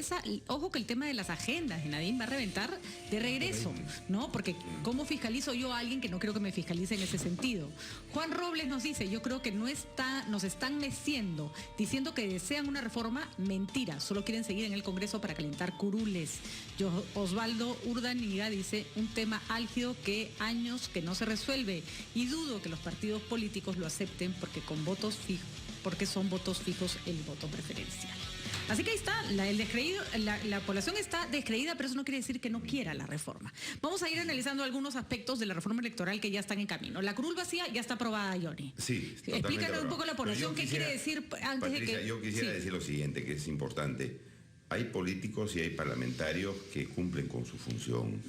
Ojo que el tema de las agendas de Nadine va a reventar de regreso, ¿no? Porque ¿cómo fiscalizo yo a alguien que no creo que me fiscalice en ese sentido? Juan Robles nos dice: yo creo que nos están meciendo, diciendo que desean una reforma. Mentira, solo quieren seguir en el Congreso para calentar curules. Osvaldo Urdanira dice: un tema álgido que años que no se resuelve, y dudo que los partidos políticos lo acepten porque son votos fijos el voto preferencial. Así que ahí está, la población está descreída, pero eso no quiere decir que no quiera la reforma. Vamos a ir analizando algunos aspectos de la reforma electoral que ya están en camino. La curul vacía ya está aprobada, Johnny. Sí. Explícanos un poco a la población qué quiere decir antes Patricia, de que... yo quisiera decir lo siguiente, que es importante. Hay políticos y hay parlamentarios que cumplen con su función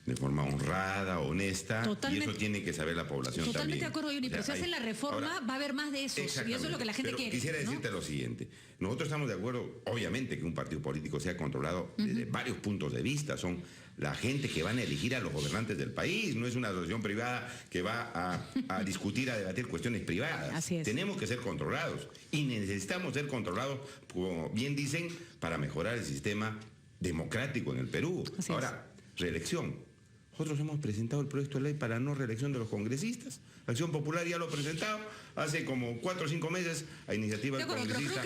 de forma honrada, honesta, y eso tiene que saber la población también. Totalmente de acuerdo, Johnny, pero si hacen la reforma va a haber más de eso, y eso es lo que la gente quiere. Quisiera decirte lo siguiente, nosotros estamos de acuerdo, obviamente, que un partido político sea controlado desde varios puntos de vista, son la gente que van a elegir a los gobernantes del país, no es una asociación privada que va a discutir, a debatir cuestiones privadas. Así es. Tenemos que ser controlados y necesitamos ser controlados, como bien dicen, para mejorar el sistema democrático en el Perú. Ahora, reelección. Nosotros hemos presentado el proyecto de ley para no reelección de los congresistas. Acción Popular ya lo ha presentado hace como 4 o 5 meses a iniciativa del congresista.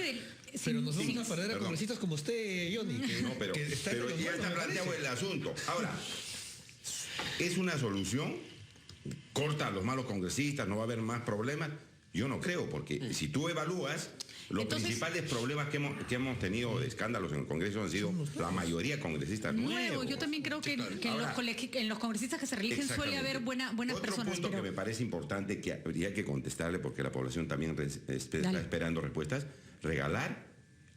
Pero nos vamos a perder a congresistas como usted, Johnny. Pero ya está planteado el asunto. Ahora, ¿es una solución? ¿Corta a los malos congresistas? ¿No va a haber más problemas? Yo no creo, porque si tú evalúas, los principales problemas que hemos tenido de escándalos en el Congreso han sido la mayoría de congresistas nuevos. Yo también creo que en los congresistas que se reeligen suele haber buenas personas. Otro punto que me parece importante que habría que contestarle, porque la población también está esperando respuestas, regalar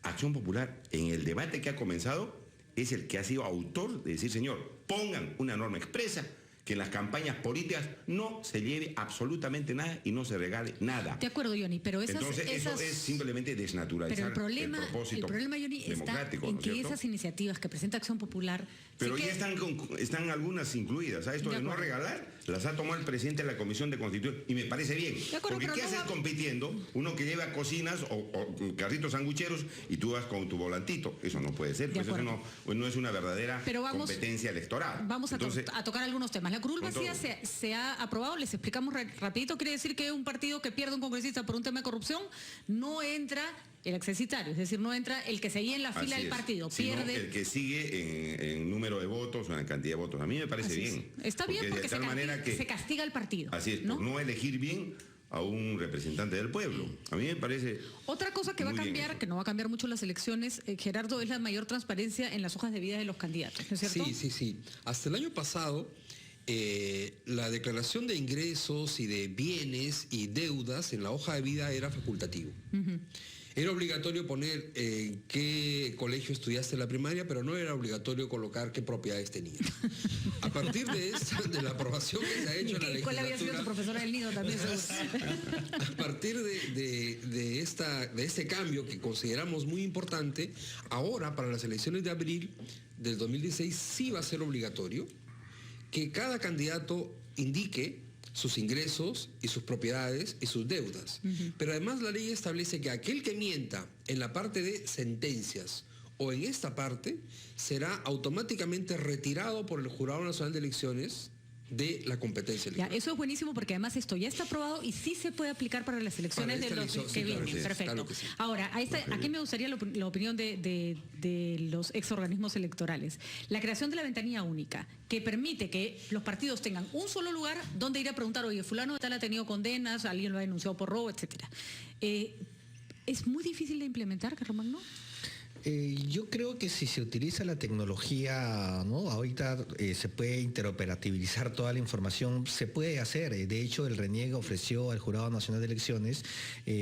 Acción Popular en el debate que ha comenzado es el que ha sido autor de decir, señor, pongan una norma expresa que en las campañas políticas no se lleve absolutamente nada y no se regale nada. De acuerdo, Johnny, pero eso es simplemente desnaturalizar el propósito Johnny, está en que esas iniciativas que presenta Acción Popular... Pero ya están algunas incluidas. Esto de no regalar, las ha tomado el presidente de la Comisión de Constitución y me parece bien. Porque ¿qué haces compitiendo? Uno que lleva cocinas o carritos sangucheros y tú vas con tu volantito. Eso no puede ser, pues eso no es una verdadera competencia electoral. Vamos a tocar algunos temas. La curul vacía se ha aprobado, les explicamos rapidito, quiere decir que un partido que pierde un congresista por un tema de corrupción no entra el accesitario, es decir, no entra el que seguía en la fila del partido, pierde... el que sigue en número de votos o en cantidad de votos. A mí me parece bien. Está bien porque se castiga al partido. Así es, por no elegir bien a un representante del pueblo. A mí me parece... Otra cosa que va a cambiar, que no va a cambiar mucho las elecciones, Gerardo, es la mayor transparencia en las hojas de vida de los candidatos, ¿no es cierto? Sí. Hasta el año pasado... la declaración de ingresos y de bienes y deudas en la hoja de vida era facultativo. Era obligatorio poner en qué colegio estudiaste en la primaria, pero no era obligatorio colocar qué propiedades tenías. A partir de la aprobación que se ha hecho en la legislatura... ¿Cuál había sido tu profesora del nido también? A partir de este cambio que consideramos muy importante, ahora para las elecciones de abril del 2016 sí va a ser obligatorio que cada candidato indique sus ingresos y sus propiedades y sus deudas. Pero además la ley establece que aquel que mienta en la parte de sentencias o en esta parte será automáticamente retirado por el Jurado Nacional de Elecciones de la competencia electoral. Eso es buenísimo porque además esto ya está aprobado y sí se puede aplicar para las elecciones de los que vienen. Perfecto. Claro que sí. Ahora, aquí me gustaría la opinión de los exorganismos electorales. La creación de la ventanilla única, que permite que los partidos tengan un solo lugar donde ir a preguntar, oye, fulano de tal ha tenido condenas, alguien lo ha denunciado por robo, etcétera. ¿Es muy difícil de implementar, Carlos Magno? Yo creo que si se utiliza la tecnología, ¿no? Ahorita se puede interoperabilizar toda la información, se puede hacer. De hecho, el RENIEG ofreció al Jurado Nacional de Elecciones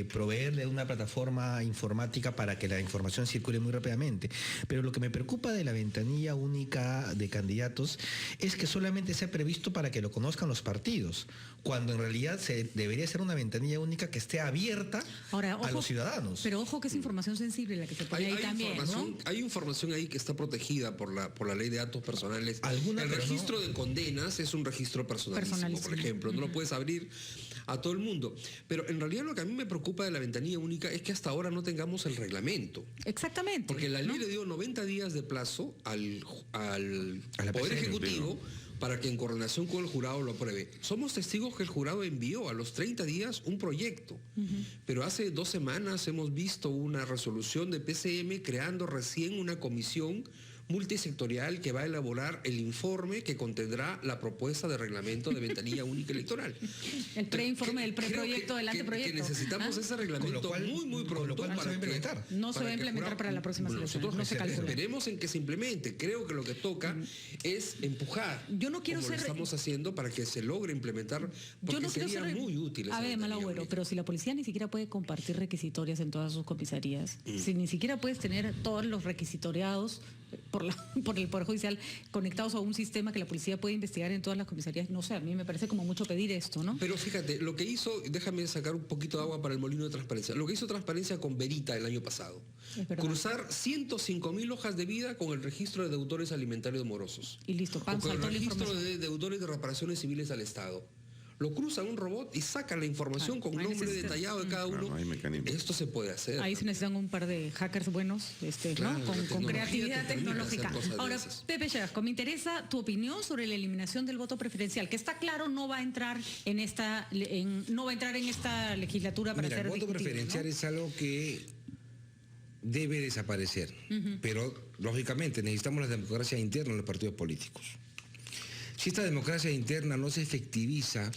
proveerle una plataforma informática para que la información circule muy rápidamente. Pero lo que me preocupa de la ventanilla única de candidatos es que solamente se ha previsto para que lo conozcan los partidos, cuando en realidad debería ser una ventanilla única que esté abierta a los ciudadanos. Pero ojo que es información sensible la que se pone ahí también. Hay información ahí que está protegida por la ley de datos personales. El registro de condenas es un registro personalísimo, por ejemplo. No lo puedes abrir a todo el mundo. Pero en realidad lo que a mí me preocupa de la ventanilla única es que hasta ahora no tengamos el reglamento. Exactamente. Porque la ley le dio 90 días de plazo al Poder Ejecutivo para que en coordinación con el jurado lo apruebe. Somos testigos que el jurado envió a los 30 días un proyecto, pero hace 2 semanas hemos visto una resolución de PCM creando recién una comisión multisectorial que va a elaborar el informe que contendrá la propuesta de reglamento de ventanilla única electoral. El preinforme del preproyecto del anteproyecto. Que necesitamos ese reglamento muy pronto para implementar. No se va a implementar para la próxima elección. Nosotros esperemos en que se implemente. Creo que lo que toca es empujar. Yo no quiero como lo estamos haciendo para que se logre implementar, porque sería muy útil. A ver, Malagüero, pero si la policía ni siquiera puede compartir requisitorias en todas sus comisarías, si ni siquiera puedes tener todos los requisitoriados por el Poder Judicial conectados a un sistema que la policía puede investigar en todas las comisarías, no sé, a mí me parece como mucho pedir esto, ¿no? Pero fíjate, lo que hizo, déjame sacar un poquito de agua para el molino de Transparencia, lo que hizo Transparencia con Verita el año pasado, cruzar 105.000 hojas de vida con el registro de deudores alimentarios morosos. Y listo, con el registro de deudores de reparaciones civiles al Estado. Lo cruza un robot y saca la información con nombre detallado de cada uno. Esto se puede hacer. Ahí se necesitan un par de hackers buenos, claro, ¿no? Con creatividad tecnológica. Ahora, Pepe Chegasco, me interesa tu opinión sobre la eliminación del voto preferencial, que está claro no va a entrar en esta legislatura para ser el voto preferencial, ¿no? Es algo que debe desaparecer, pero lógicamente necesitamos la democracia interna en los partidos políticos. Si esta democracia interna no se efectiviza,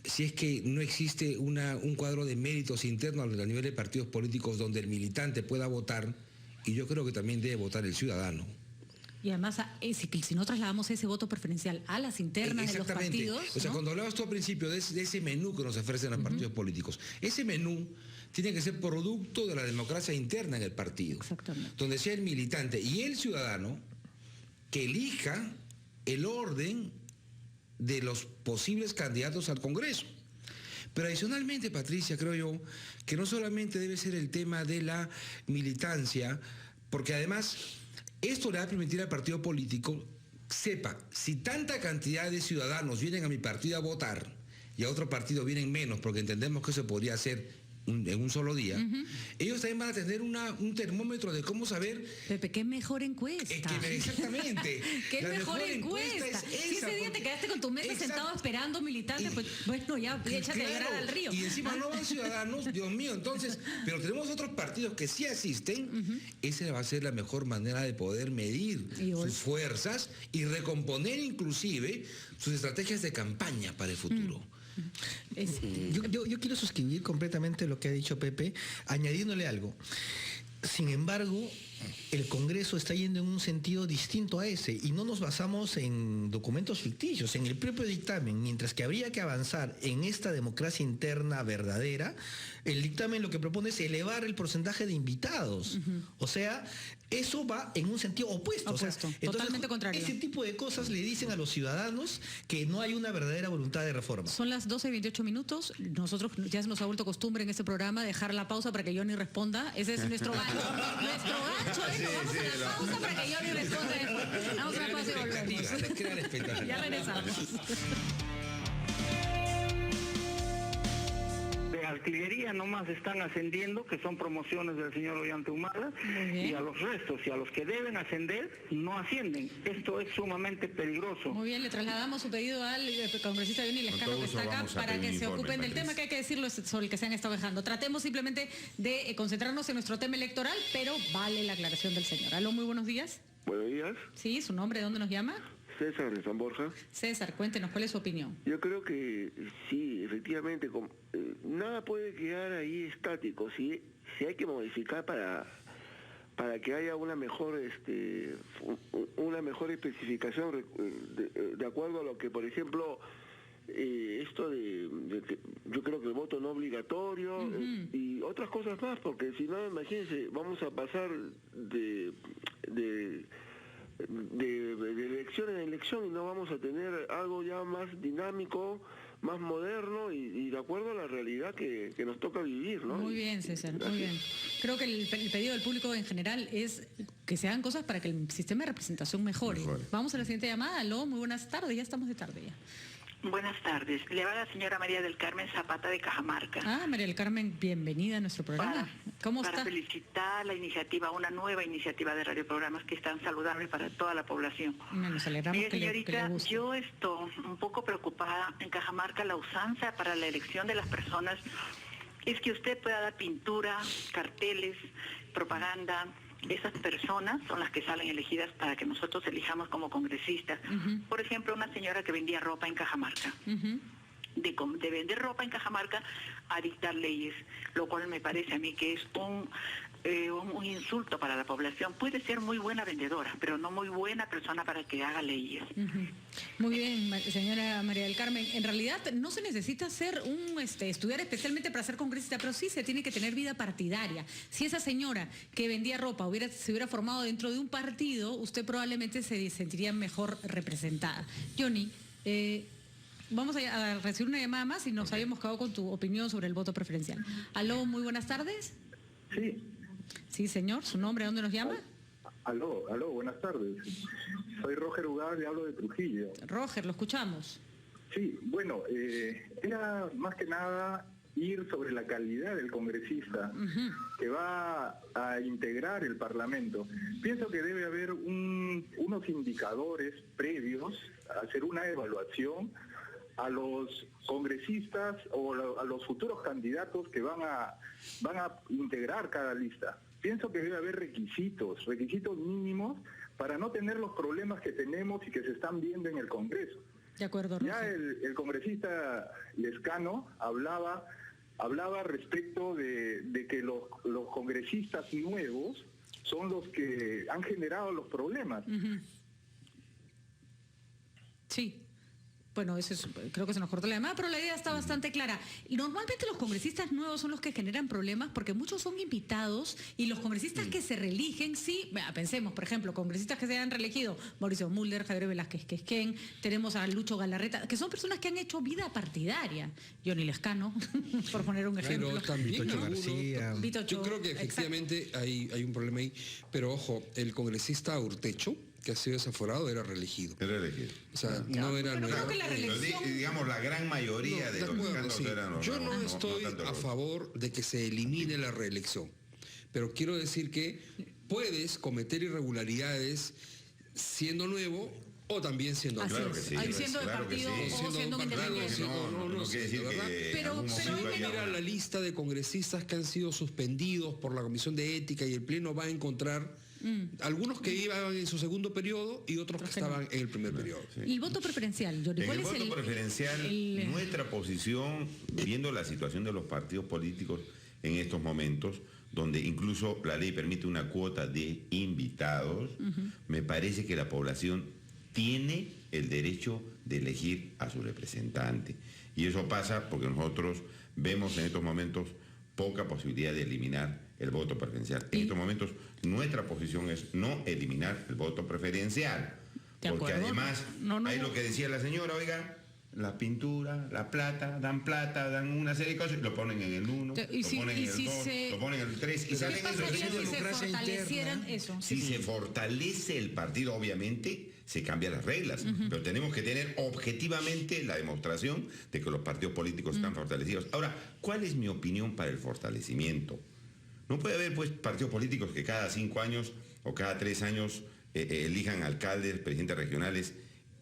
si es que no existe un cuadro de méritos internos a nivel de partidos políticos donde el militante pueda votar, y yo creo que también debe votar el ciudadano. Y además, si no trasladamos ese voto preferencial a las internas de los partidos... O sea, ¿no? Cuando hablabas tú al principio de ese menú que nos ofrecen los partidos políticos, ese menú tiene que ser producto de la democracia interna en el partido. Donde sea el militante y el ciudadano que elija el orden de los posibles candidatos al Congreso. Pero adicionalmente, Patricia, creo yo que no solamente debe ser el tema de la militancia, porque además esto le va a permitir al partido político sepa, si tanta cantidad de ciudadanos vienen a mi partido a votar y a otro partido vienen menos, porque entendemos que eso podría ser en un solo día, ellos también van a tener un termómetro de cómo saber... Pepe, ¿qué mejor encuesta? Exactamente. ¿Qué mejor encuesta? Si ese día te quedaste con tu mesa sentado esperando militante, pues bueno, ya échate de grada al río. Y encima no van ciudadanos, Dios mío, entonces, pero tenemos otros partidos que sí asisten, esa va a ser la mejor manera de poder medir sus fuerzas y recomponer inclusive sus estrategias de campaña para el futuro. Yo quiero suscribir completamente lo que ha dicho Pepe, añadiéndole algo. Sin embargo, el Congreso está yendo en un sentido distinto a ese y no nos basamos en documentos ficticios, en el propio dictamen, mientras que habría que avanzar en esta democracia interna verdadera. El dictamen lo que propone es elevar el porcentaje de invitados. O sea, eso va en un sentido opuesto. Totalmente contrario. Ese tipo de cosas le dicen a los ciudadanos que no hay una verdadera voluntad de reforma. Son las 12:28 minutos. Nosotros ya se nos ha vuelto costumbre en este programa dejar la pausa para que Johnny responda. Ese es nuestro gancho. Nuestro gancho es vamos a la pausa para que Johnny responda después. Vamos a la pausa y volvemos. Ya regresamos. De artillería nomás están ascendiendo, que son promociones del señor Ollanta-Humala, y a los restos y a los que deben ascender no ascienden. Esto es sumamente peligroso. Muy bien, le trasladamos su pedido al congresista Johnny Lescano, que está acá, para que se ocupen del tema, que hay que decirlo, sobre el que se han estado dejando. Tratemos simplemente de concentrarnos en nuestro tema electoral, pero vale la aclaración del señor. Aló, muy buenos días. Buenos días. Sí, su nombre, ¿de dónde nos llama? César de San Borja. César, cuéntenos, ¿cuál es su opinión? Yo creo que sí, efectivamente, nada puede quedar ahí estático. Si hay que modificar para que haya una mejor especificación de acuerdo a lo que, por ejemplo, esto yo creo que el voto no obligatorio y otras cosas más, porque si no, imagínense, vamos a pasar de elección en elección y no vamos a tener algo ya más dinámico, más moderno y de acuerdo a la realidad que nos toca vivir, ¿no? Muy bien, César, muy bien. Creo que el pedido del público en general es que se hagan cosas para que el sistema de representación mejore. Vamos a la siguiente llamada. Aló, muy buenas tardes, ya estamos de tarde ya. Buenas tardes. Le va la señora María del Carmen Zapata de Cajamarca. María del Carmen, bienvenida a nuestro programa. ¿Cómo está? Para felicitar la iniciativa, una nueva iniciativa de radioprogramas que es tan saludable para toda la población. Nos alegramos. Mire, señorita, yo estoy un poco preocupada en Cajamarca. La usanza para la elección de las personas es que usted pueda dar pintura, carteles, propaganda, esas personas son las que salen elegidas para que nosotros elijamos como congresistas. Por ejemplo, una señora que vendía ropa en Cajamarca. De vender ropa en Cajamarca a dictar leyes, lo cual me parece a mí que es un insulto para la población. Puede ser muy buena vendedora, pero no muy buena persona para que haga leyes. Muy bien, señora María del Carmen. En realidad no se necesita ser estudiar especialmente para ser congresista, pero sí se tiene que tener vida partidaria. Si esa señora que vendía ropa se hubiera formado dentro de un partido, usted probablemente se sentiría mejor representada. Johnny, vamos a recibir una llamada más y nos habíamos quedado con tu opinión sobre el voto preferencial. Aló, muy buenas tardes. Sí. Sí, señor, ¿su nombre? ¿De dónde nos llama? Aló, buenas tardes. Soy Roger Ugaz y hablo de Trujillo. Roger, lo escuchamos. Sí, bueno, era más que nada ir sobre la calidad del congresista que va a integrar el Parlamento. Pienso que debe haber unos indicadores previos, hacer una evaluación a los congresistas o a los futuros candidatos que van a integrar cada lista. Pienso que debe haber requisitos mínimos para no tener los problemas que tenemos y que se están viendo en el Congreso. De acuerdo, Roger. Ya el congresista Lescano hablaba respecto de que los congresistas nuevos son los que han generado los problemas. Sí. Bueno, creo que se nos cortó la llamada, pero la idea está bastante clara. Normalmente los congresistas nuevos son los que generan problemas porque muchos son invitados y los congresistas que se reeligen, pensemos, por ejemplo, congresistas que se han reelegido, Mauricio Mulder, Javier Velázquez Quesquén, tenemos a Lucho Galarreta, que son personas que han hecho vida partidaria. Johnny Lescano, por poner un ejemplo. Pero también Vito García. Yo creo que efectivamente hay un problema ahí, pero ojo, el congresista Urtecho, que ha sido desaforado, era reelegido. O sea, no era nuevo. Creo que la reelección... Digamos, la gran mayoría de los escándalos eran Yo no estoy a favor de que se elimine la reelección, pero quiero decir que puedes cometer irregularidades siendo nuevo o también siendo nuevo. Claro que sí. Siendo de partido o siendo un independiente. No quiere decir que... Pero mira la lista de congresistas que han sido suspendidos por la Comisión de Ética y el Pleno va a encontrar algunos que iban en su segundo periodo y otros que estaban en el primer periodo. ¿Y el voto preferencial, Jordi? En el voto preferencial, nuestra posición, viendo la situación de los partidos políticos en estos momentos, donde incluso la ley permite una cuota de invitados, me parece que la población tiene el derecho de elegir a su representante. Y eso pasa porque nosotros vemos en estos momentos poca posibilidad de eliminar el voto preferencial. En estos momentos nuestra posición es no eliminar el voto preferencial. Porque además, hay lo que decía la señora, oiga, la pintura, la plata, dan una serie de cosas y lo ponen en el 1, lo ponen en el 2, lo ponen en el 3 y salen esos. Si se fortalece el partido, obviamente se cambian las reglas, pero tenemos que tener objetivamente la demostración de que los partidos políticos están fortalecidos. Ahora, ¿cuál es mi opinión para el fortalecimiento? No puede haber pues partidos políticos que cada 5 años o cada 3 años elijan alcaldes, presidentes regionales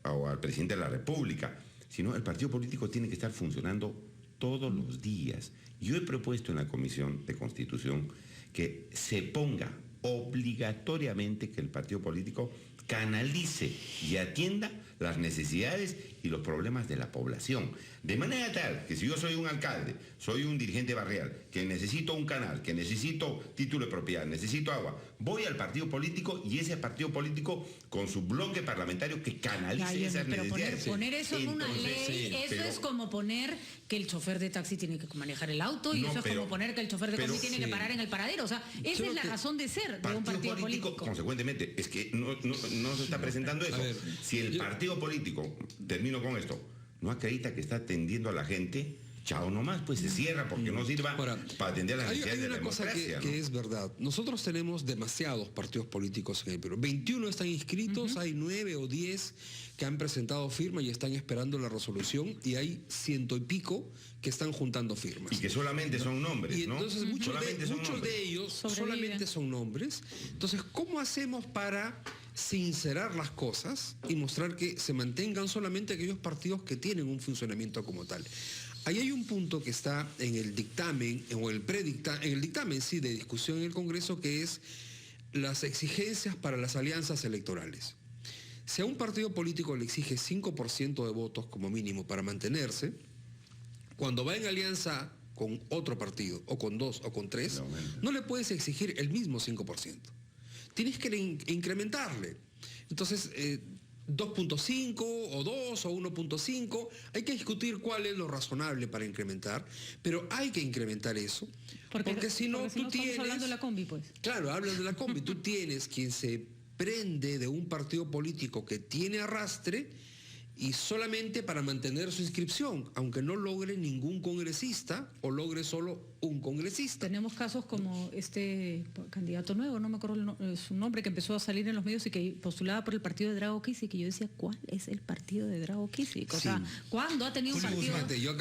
o al presidente de la República, sino el partido político tiene que estar funcionando todos los días. Yo he propuesto en la Comisión de Constitución que se ponga obligatoriamente que el partido político canalice y atienda las necesidades y los problemas de la población. De manera tal que si yo soy un alcalde, soy un dirigente barrial, que necesito un canal, que necesito título de propiedad, necesito agua, voy al partido político y ese partido político con su bloque parlamentario que canalice esas necesidades. Poner eso en una ley, eso es como poner que el chofer de taxi tiene que manejar el auto y eso es como poner que el chofer de taxi tiene que parar en el paradero. O sea, esa es la razón de ser de un partido político. Consecuentemente, es que no se está presentando eso. Si el partido político, termino con esto, no acredita que está atendiendo a la gente, chao nomás, pues se cierra porque no sirva para atender a las necesidades de la democracia. Hay una cosa que es verdad. Nosotros tenemos demasiados partidos políticos en el Perú. 21 están inscritos, hay 9 o 10 que han presentado firma y están esperando la resolución y hay 100 y pico que están juntando firmas. Y que solamente son nombres, y entonces, ¿no? muchos de ellos solamente son nombres. Entonces, ¿cómo hacemos para sincerar las cosas y mostrar que se mantengan solamente aquellos partidos que tienen un funcionamiento como tal? Ahí hay un punto que está en el dictamen, o en el dictamen sí de discusión en el Congreso, que es las exigencias para las alianzas electorales. Si a un partido político le exige 5% de votos como mínimo para mantenerse, cuando va en alianza con otro partido, o con 2 o con 3, no le puedes exigir el mismo 5%. Tienes que incrementarle. Entonces, 2.5 o 2 o 1.5, hay que discutir cuál es lo razonable para incrementar, pero hay que incrementar eso, porque si no tú tienes... Estamos hablando de la combi, pues. Claro, hablas de la combi, tú tienes quien se prende de un partido político que tiene arrastre y solamente para mantener su inscripción, aunque no logre ningún congresista o logre solo un congresista. Tenemos casos como este candidato nuevo, no me acuerdo su nombre, que empezó a salir en los medios y que postulaba por el partido de Drago Kissick, y yo decía, ¿cuál es el partido de Drago Kissick? O sea, ¿cuándo ha tenido un partido?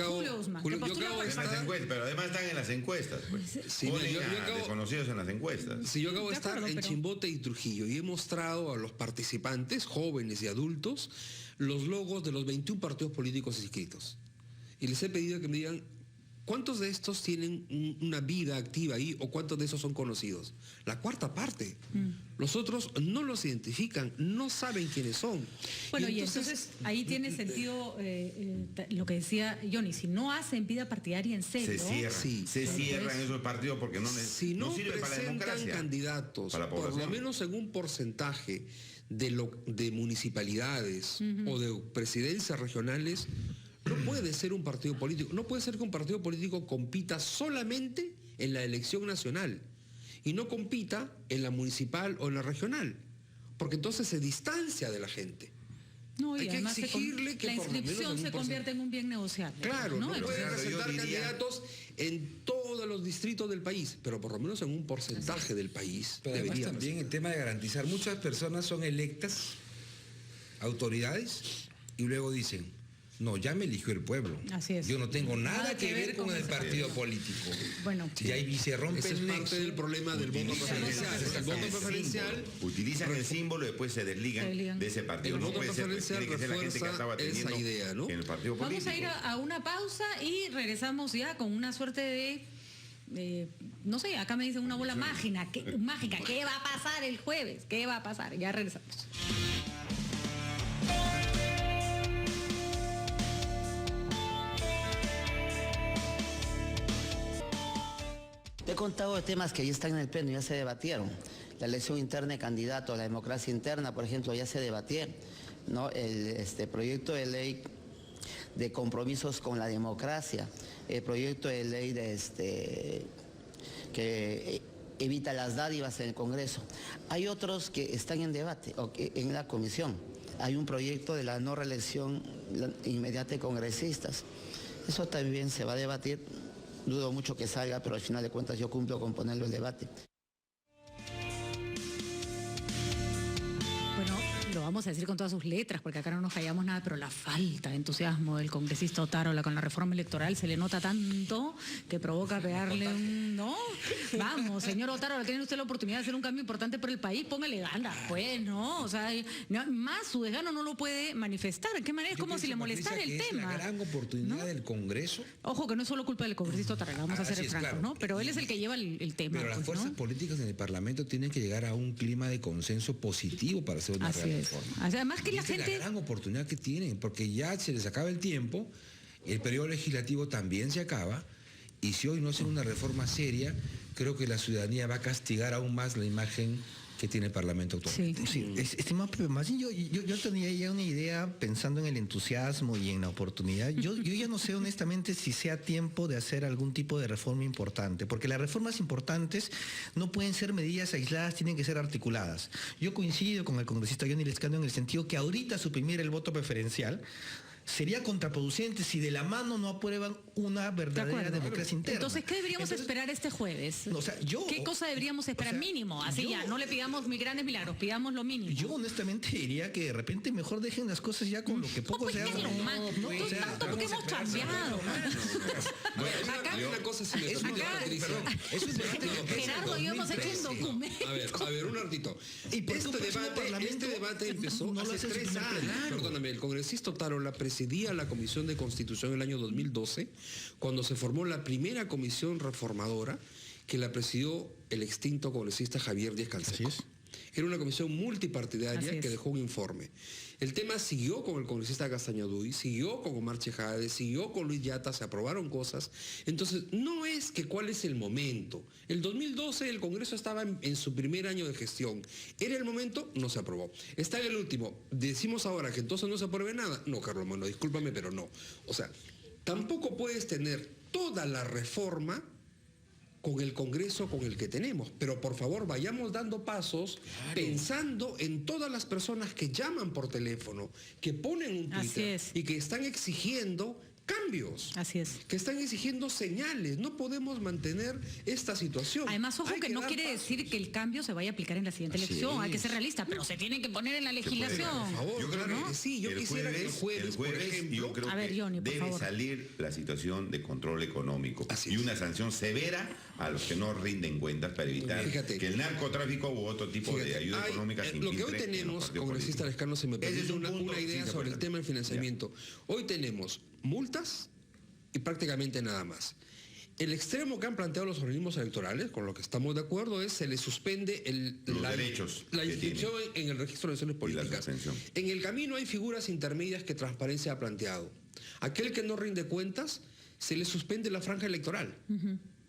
Julio Guzmán, pero además están en las encuestas. Pues. Desconocidos en las encuestas. Sí, yo acabo de estar en Chimbote y Trujillo y he mostrado a los participantes, jóvenes y adultos, los logos de los 21 partidos políticos inscritos. Y les he pedido que me digan cuántos de estos tienen una vida activa ahí o cuántos de esos son conocidos. La cuarta parte. Los otros no los identifican, no saben quiénes son. Bueno, y entonces ahí tiene sentido lo que decía Johnny, si no hacen vida partidaria en serio... Se cierran esos partidos porque si no sirve para la democracia, candidatos, para la por lo menos en un porcentaje de municipalidades o de presidencias regionales, no puede ser un partido político. No puede ser que un partido político compita solamente en la elección nacional y no compita en la municipal o en la regional, porque entonces se distancia de la gente. No, y hay que además exigirle que la inscripción se convierte en un bien negociable. Claro, no pueden presentar candidatos en todos los distritos del país, pero por lo menos en un porcentaje del país. Pero además también el tema de garantizar, muchas personas son electas, autoridades, y luego dicen, no, ya me eligió el pueblo. Así es. Yo no tengo nada que ver con el partido político. Bueno, y ahí se rompe ese el es parte del problema del voto preferencial. El voto preferencial utilizan el símbolo y después se desligan de ese partido. El voto preferencial tiene que ser la gente que estaba atendiendo esa idea, ¿no? En el partido político. Vamos a ir a una pausa y regresamos ya con una suerte de no sé, acá me dicen una bola mágica. ¿Qué va a pasar el jueves? ¿Qué va a pasar? Ya regresamos. He contado de temas que ya están en el pleno, ya se debatieron. La elección interna de candidatos, la democracia interna, por ejemplo, ya se debatieron, ¿no? El proyecto de ley de compromisos con la democracia, el proyecto de ley que evita las dádivas en el Congreso. Hay otros que están en debate en la comisión. Hay un proyecto de la no reelección inmediata de congresistas. Eso también se va a debatir. Dudo mucho que salga, pero al final de cuentas yo cumplo con ponerlo en debate. Bueno, lo vamos a decir con todas sus letras, porque acá no nos callamos nada, pero la falta de entusiasmo del congresista Otárola con la reforma electoral se le nota tanto que provoca pegarle un... ¿No? Vamos, señor Otárola, tiene usted la oportunidad de hacer un cambio importante por el país, póngale ganas, pues, ¿no? O sea, más su desgano no lo puede manifestar. ¿Qué manera? Es como si le molestara el tema. Es la gran oportunidad del Congreso. Ojo, que no es solo culpa del congresista Otárola, vamos a ser francos, claro, ¿no? Pero él es el que lleva el tema. Pero las fuerzas políticas en el Parlamento tienen que llegar a un clima de consenso positivo para hacer una real reforma. Además que la gente... Es la gran oportunidad que tienen, porque ya se les acaba el tiempo, el periodo legislativo también se acaba, y si hoy no hacen una reforma seria, creo que la ciudadanía va a castigar aún más la imagen que tiene el Parlamento actualmente. Sí, estimado Pepe, más bien yo tenía ya una idea pensando en el entusiasmo y en la oportunidad. Yo ya no sé honestamente si sea tiempo de hacer algún tipo de reforma importante, porque las reformas importantes no pueden ser medidas aisladas, tienen que ser articuladas. Yo coincido con el congresista Johnny Lescano en el sentido que ahorita suprimir el voto preferencial sería contraproducente si de la mano no aprueban una verdadera democracia interna. Entonces, ¿qué deberíamos esperar este jueves? O sea, ¿qué cosa deberíamos esperar mínimo? Así ya, no le pidamos grandes milagros, pidamos lo mínimo. Yo honestamente diría que de repente mejor dejen las cosas ya con lo que poco se hace. Tanto porque hemos cambiado. Acá hay una cosa, si me permite, Patricia. Gerardo y yo hemos hecho un documento. A ver, un ratito. Este debate empezó hace 3 años. Perdóname, el congresista Otárola presidía la Comisión de Constitución en el año 2012, cuando se formó la primera comisión reformadora que la presidió el extinto congresista Javier Díaz Canseco. Era una comisión multipartidaria que dejó un informe. El tema siguió con el congresista Castañaduy, siguió con Omar Chejade, siguió con Luis Yata, se aprobaron cosas. Entonces, no es que cuál es el momento. El 2012 el Congreso estaba en su primer año de gestión. Era el momento, no se aprobó. Está en el último. Decimos ahora que entonces no se apruebe nada. No, Carlos Magno, discúlpame, pero no. O sea, tampoco puedes tener toda la reforma con el Congreso con el que tenemos. Pero por favor, vayamos dando pasos pensando en todas las personas que llaman por teléfono, que ponen un Twitter y que están exigiendo cambios. Así es. Que están exigiendo señales. No podemos mantener esta situación. Además, ojo, que no quiere decir que el cambio se vaya a aplicar en la siguiente elección. Hay que ser realista, pero se tiene que poner en la legislación. Por favor, yo creo que sí, yo quisiera que el jueves, por ejemplo, yo creo que Johnny, debe salir la situación de control económico y una sanción severa a los que no rinden cuentas para evitar que el narcotráfico u otro tipo de ayuda económica se lo que hoy tenemos, congresista Lescano, se me permite una idea sobre el tema del financiamiento. Hoy tenemos multas y prácticamente nada más. El extremo que han planteado los organismos electorales, con lo que estamos de acuerdo, es se les suspende la inscripción en el registro de elecciones políticas. En el camino hay figuras intermedias que Transparencia ha planteado. Aquel que no rinde cuentas, se le suspende la franja electoral,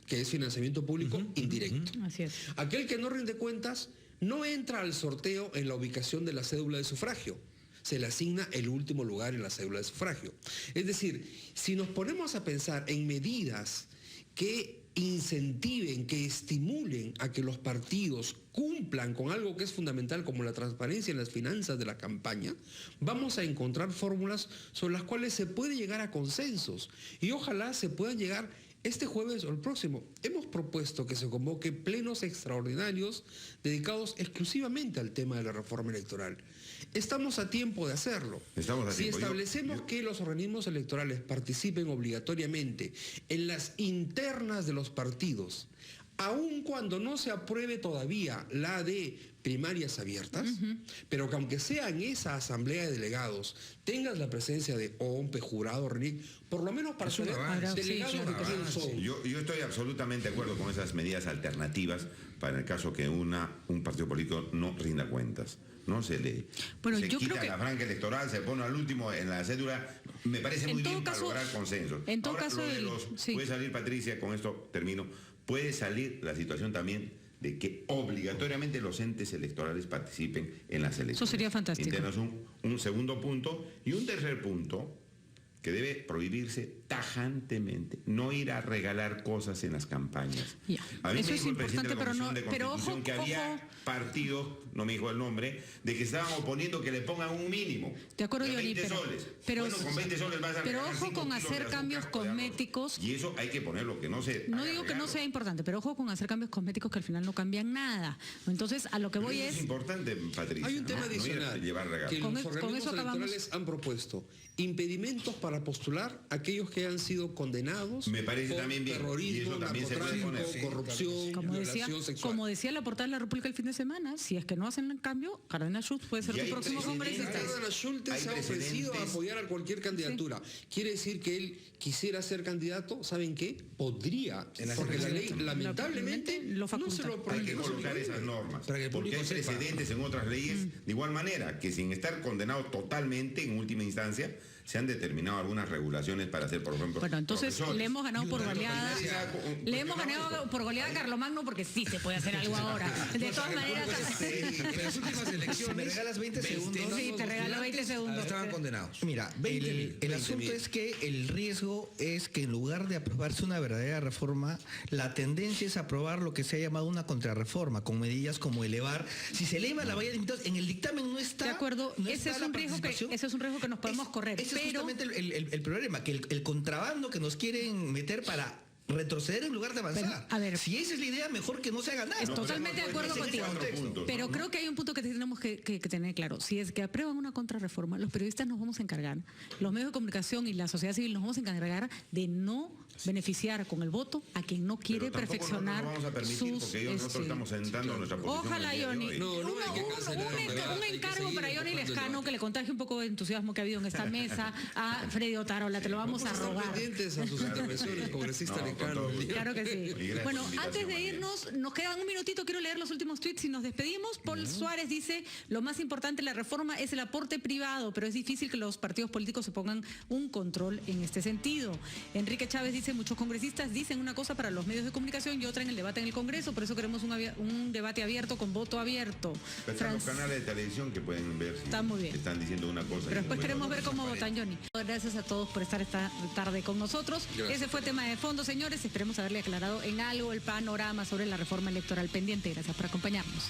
que es financiamiento público indirecto. Así es. Aquel que no rinde cuentas no entra al sorteo en la ubicación de la cédula de sufragio. Se le asigna el último lugar en la cédula de sufragio. Es decir, si nos ponemos a pensar en medidas que incentiven, que estimulen a que los partidos cumplan con algo que es fundamental como la transparencia en las finanzas de la campaña, vamos a encontrar fórmulas sobre las cuales se puede llegar a consensos y ojalá se puedan llegar este jueves o el próximo. Hemos propuesto que se convoque plenos extraordinarios dedicados exclusivamente al tema de la reforma electoral. Estamos a tiempo de hacerlo. Si establecemos que los organismos electorales participen obligatoriamente en las internas de los partidos, aun cuando no se apruebe todavía la de primarias abiertas, pero que aunque sea en esa asamblea de delegados tengas la presencia de OMPE, jurado, RENIC, por lo menos para ser delegados de quién son. Yo estoy absolutamente de acuerdo con esas medidas alternativas para el caso que un partido político no rinda cuentas. No se le quita la franja electoral, se pone al último en la cédula. Me parece muy bien para lograr consenso. En todo caso, puede salir, Patricia, con esto termino, puede salir la situación también de que obligatoriamente los entes electorales participen en las elecciones. Eso sería fantástico. Y tenemos un segundo punto y un tercer punto que debe prohibirse tajantemente, no ir a regalar cosas en las campañas. A mí eso me es dijo el presidente de la importante, Comisión de Constitución que había partidos, no me dijo el nombre, de que estaban oponiendo que le pongan un mínimo. De acuerdo, de Johnny, 20 soles. Bueno, con 20 soles vas a pero regalar ojo 5 con kilos hacer de cambios azúcar, cosméticos. Y eso hay que ponerlo, que no se... No digo que no sea importante, pero ojo con hacer cambios cosméticos que al final no cambian nada. Entonces, a lo que voy es importante, Patricia. Hay un tema adicional que los organismos electorales han propuesto. Impedimentos para postular a aquellos que hayan sido condenados me parece por también bien. terrorismo, narcotráfico, corrupción, violación sexual. Como decía la portada de la República el fin de semana, si es que no hacen el cambio, Cárdenas Schultz puede ser tu próximo congresista. Cárdenas Schultz se ha ofrecido a apoyar a cualquier candidatura. ¿Quiere decir que él quisiera ser candidato? ¿Saben qué? Podría, porque la ley lamentablemente no se lo hay que colocar esas normas, porque hay precedentes en otras leyes de igual manera, que sin estar condenado totalmente en última instancia, se han determinado algunas regulaciones para hacer, por ejemplo, bueno, entonces profesores. Le hemos ganado por goleada. Le hemos ganado por goleada a Carlomagno porque sí se puede hacer algo ahora. De todas maneras. En las últimas elecciones. ¿Me regalas 20 segundos? Sí, te regalo 20 segundos. Estaban condenados. Mira, el asunto es que el riesgo es que en lugar de aprobarse una verdadera reforma, la tendencia es aprobar lo que se ha llamado una contrarreforma, con medidas como elevar. Si se eleva la valla de invitados, en el dictamen no está. De acuerdo, ese es un riesgo que nos podemos correr. Ese es justamente el problema, que el contrabando que nos quieren meter para retroceder en lugar de avanzar. Pero, a ver, si esa es la idea, mejor que no se haga nada. Estoy totalmente de acuerdo contigo. Pero creo que hay un punto que tenemos que tener claro. Si es que aprueban una contrarreforma, los periodistas nos vamos a encargar, los medios de comunicación y la sociedad civil nos vamos a encargar de no beneficiar con el voto a quien no quiere perfeccionar no vamos a permitir sus... porque nosotros estamos sentando nuestra posición. Ojalá, Johnny. Un encargo para Johnny Lescano, que le contagie un poco de entusiasmo que ha habido en esta mesa a Freddy Otarola, te lo vamos a robar. Pendientes a sus intervenciones, congresista Lescano. Claro que sí. Bueno, antes de irnos, nos quedan un minutito, quiero leer los últimos tweets y nos despedimos. Paul Suárez dice, lo más importante de la reforma es el aporte privado, pero es difícil que los partidos políticos se pongan un control en este sentido. Enrique Chávez dice, muchos congresistas dicen una cosa para los medios de comunicación y otra en el debate en el Congreso, por eso queremos un debate abierto con voto abierto. Están los canales de televisión que pueden ver si está muy bien. Están diciendo una cosa. Pero después queremos ver cómo votan, Johnny. Gracias a todos por estar esta tarde con nosotros. Gracias. Ese fue tema de fondo, señores. Esperemos haberle aclarado en algo el panorama sobre la reforma electoral pendiente. Gracias por acompañarnos.